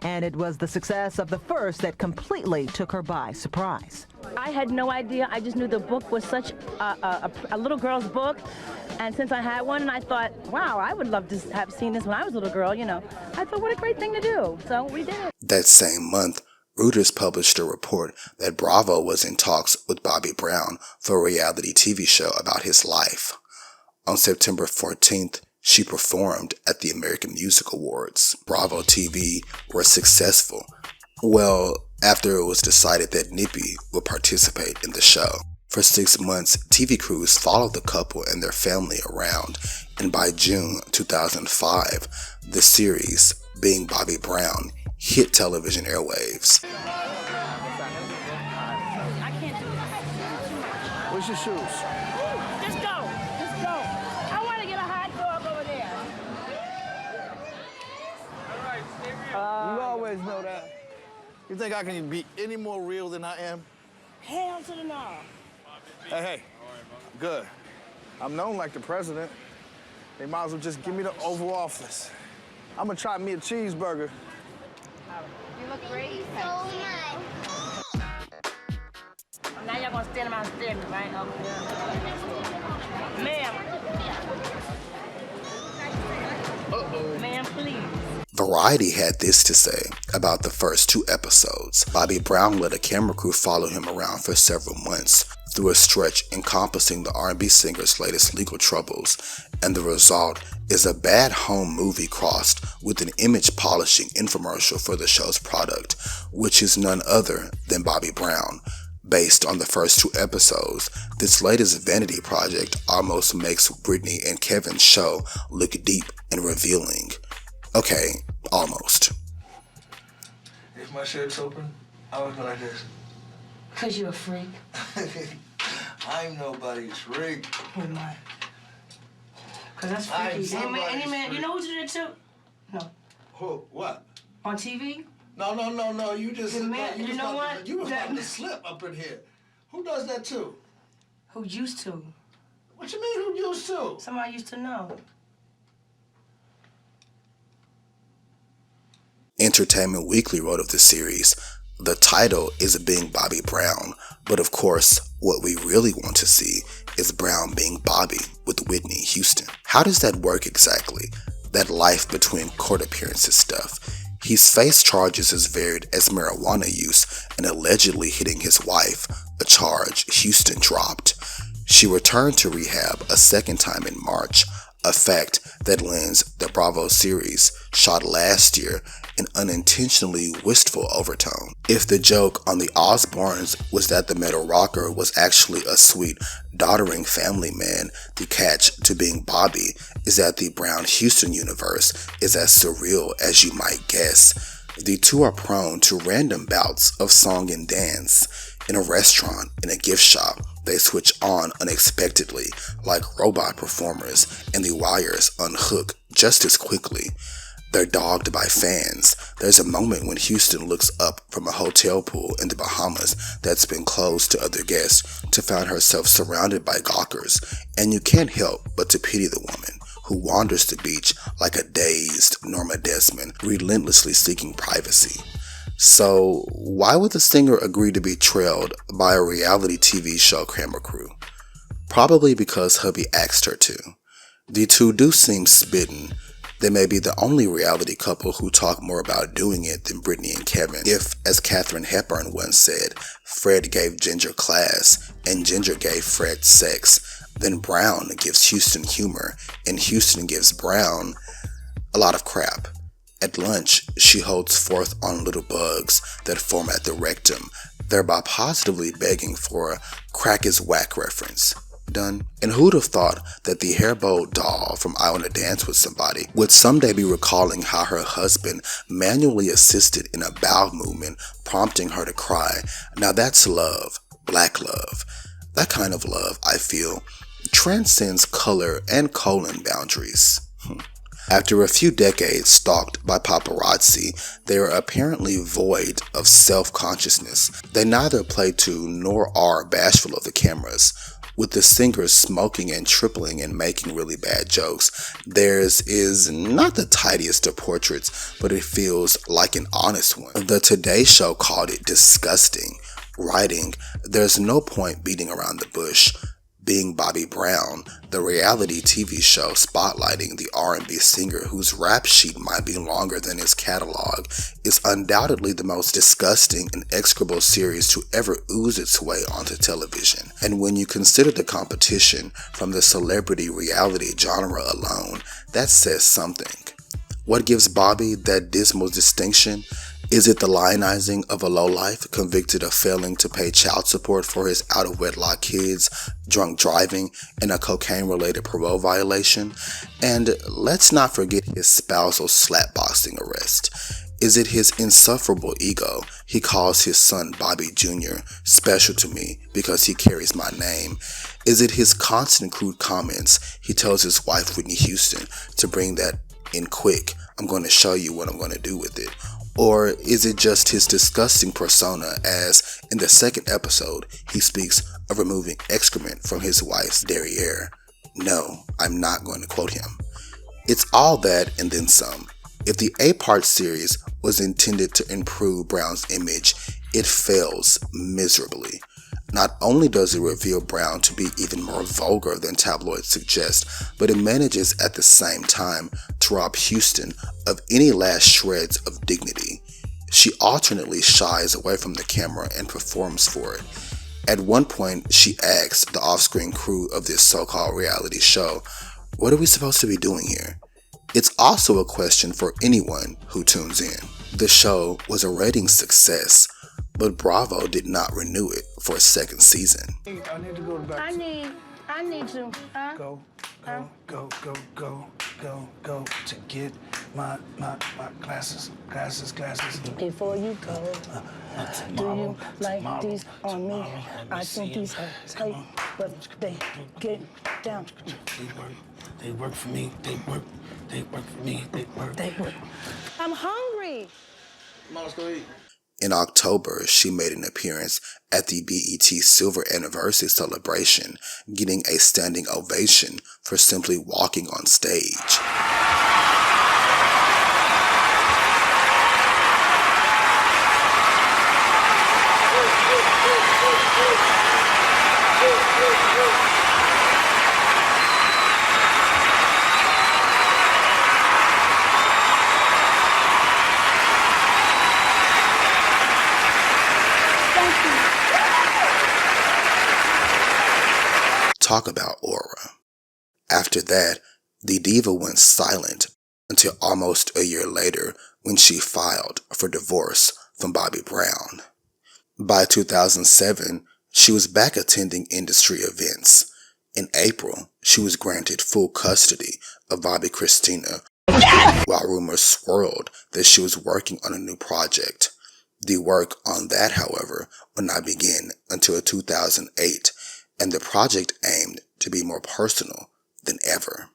And it was the success of the first that completely took her by surprise. I had no idea. I just knew the book was such a little girl's book. And since I had one, and I thought, wow, I would love to have seen this when I was a little girl, you know. I thought, what a great thing to do. So we did it. That same month, Reuters published a report that Bravo was in talks with Bobby Brown for a reality TV show about his life. On September 14th, she performed at the American Music Awards. Bravo TV were successful. Well, after it was decided that Nippy would participate in the show. For 6 months, TV crews followed the couple and their family around, and by June 2005, the series, Being Bobby Brown, hit television airwaves. Where's your shoes? Just go. Just go. I want to get a hot dog over there. You always know that. You think I can be any more real than I am? Hell to the no. Hey, good. I'm known like the president. They might as well just give me the Oval Office. I'm gonna try me a cheeseburger. You look great. So nice. Now y'all gonna stand around and stare at me, right? Ma'am. Uh-oh. Ma'am, please. Variety had this to say about the first 2 episodes. Bobby Brown let a camera crew follow him around for several months, through a stretch encompassing the R&B singer's latest legal troubles, and the result is a bad home movie crossed with an image polishing infomercial for the show's product, which is none other than Bobby Brown. Based on the first 2 episodes, this latest vanity project almost makes Whitney and Kevin's show look deep and revealing. Okay, almost. If my shirt's open, I would go like this. 'Cause you're a freak. I'm nobody's freak. Who am I? 'Cause that's freaky. Any man, you know who did it too? No. Who? What? On TV? No. You just. The man, you know what? You was about to slip up in here. Who does that too? Who used to? What you mean, who used to? Somebody used to know. Entertainment Weekly wrote of the series, "The title is being Bobby Brown, but of course, what we really want to see is Brown being Bobby with Whitney Houston. How does that work exactly? That life between court appearances stuff. He's faced charges as varied as marijuana use and allegedly hitting his wife, a charge Houston dropped. She returned to rehab a second time in March, a fact that lends the Bravo series shot last year an unintentionally wistful overtone. If the joke on the Osbournes was that the metal rocker was actually a sweet, doddering family man, the catch to being Bobby is that the Brown-Houston universe is as surreal as you might guess. The two are prone to random bouts of song and dance. In a restaurant, in a gift shop, they switch on unexpectedly, like robot performers, and the wires unhook just as quickly. They're dogged by fans. There's a moment when Houston looks up from a hotel pool in the Bahamas that's been closed to other guests to find herself surrounded by gawkers, and you can't help but to pity the woman who wanders the beach like a dazed Norma Desmond, relentlessly seeking privacy. So, why would the singer agree to be trailed by a reality TV show camera crew? Probably because hubby asked her to. The two do seem smitten. They may be the only reality couple who talk more about doing it than Britney and Kevin. If, as Katharine Hepburn once said, Fred gave Ginger class and Ginger gave Fred sex, then Brown gives Houston humor and Houston gives Brown a lot of crap. At lunch, she holds forth on little bugs that form at the rectum, thereby positively begging for a crack is whack reference. Done. And who'd have thought that the hair-bold doll from I Wanna Dance With Somebody would someday be recalling how her husband manually assisted in a bowel movement, prompting her to cry. Now that's love. Black love. That kind of love, I feel, transcends color and colon boundaries. After a few decades stalked by paparazzi, they are apparently void of self-consciousness. They neither play to nor are bashful of the cameras. With the singers smoking and tripling and making really bad jokes, theirs is not the tidiest of portraits, but it feels like an honest one. The Today Show called it disgusting, writing, "There's no point beating around the bush." Being Bobby Brown, the reality TV show spotlighting the R&B singer whose rap sheet might be longer than his catalog, is undoubtedly the most disgusting and execrable series to ever ooze its way onto television. And when you consider the competition from the celebrity reality genre alone, that says something. What gives Bobby that dismal distinction? Is it the lionizing of a lowlife convicted of failing to pay child support for his out-of-wedlock kids, drunk driving, and a cocaine-related parole violation? And let's not forget his spousal slapboxing arrest. Is it his insufferable ego? He calls his son Bobby Jr. special to me because he carries my name. Is it his constant crude comments? He tells his wife Whitney Houston to bring that in quick. I'm going to show you what I'm going to do with it. Or is it just his disgusting persona as, in the second episode, he speaks of removing excrement from his wife's derriere? No, I'm not going to quote him. It's all that and then some. If the 8-part series was intended to improve Brown's image, it fails miserably. Not only does it reveal Brown to be even more vulgar than tabloids suggest, but it manages at the same time to rob Houston of any last shreds of dignity. She alternately shies away from the camera and performs for it. At one point, she asked the off-screen crew of this so-called reality show, "What are we supposed to be doing here?" It's also a question for anyone who tunes in. The show was a ratings success, but Bravo did not renew it for a second season. I need to go back. I need to. Go to get my glasses. Before you go, do you like these on me? I think these are tight, but they get down. They work for me. They work for me. They work. I'm hungry. Mom, let's go eat. In October, she made an appearance at the BET Silver Anniversary celebration, getting a standing ovation for simply walking on stage. Talk about aura. After that, the diva went silent until almost a year later when she filed for divorce from Bobby Brown. By 2007, she was back attending industry events. In April, she was granted full custody of Bobby Christina, while rumors swirled that she was working on a new project. The work on that, however, would not begin until 2008, and the project aimed to be more personal than ever.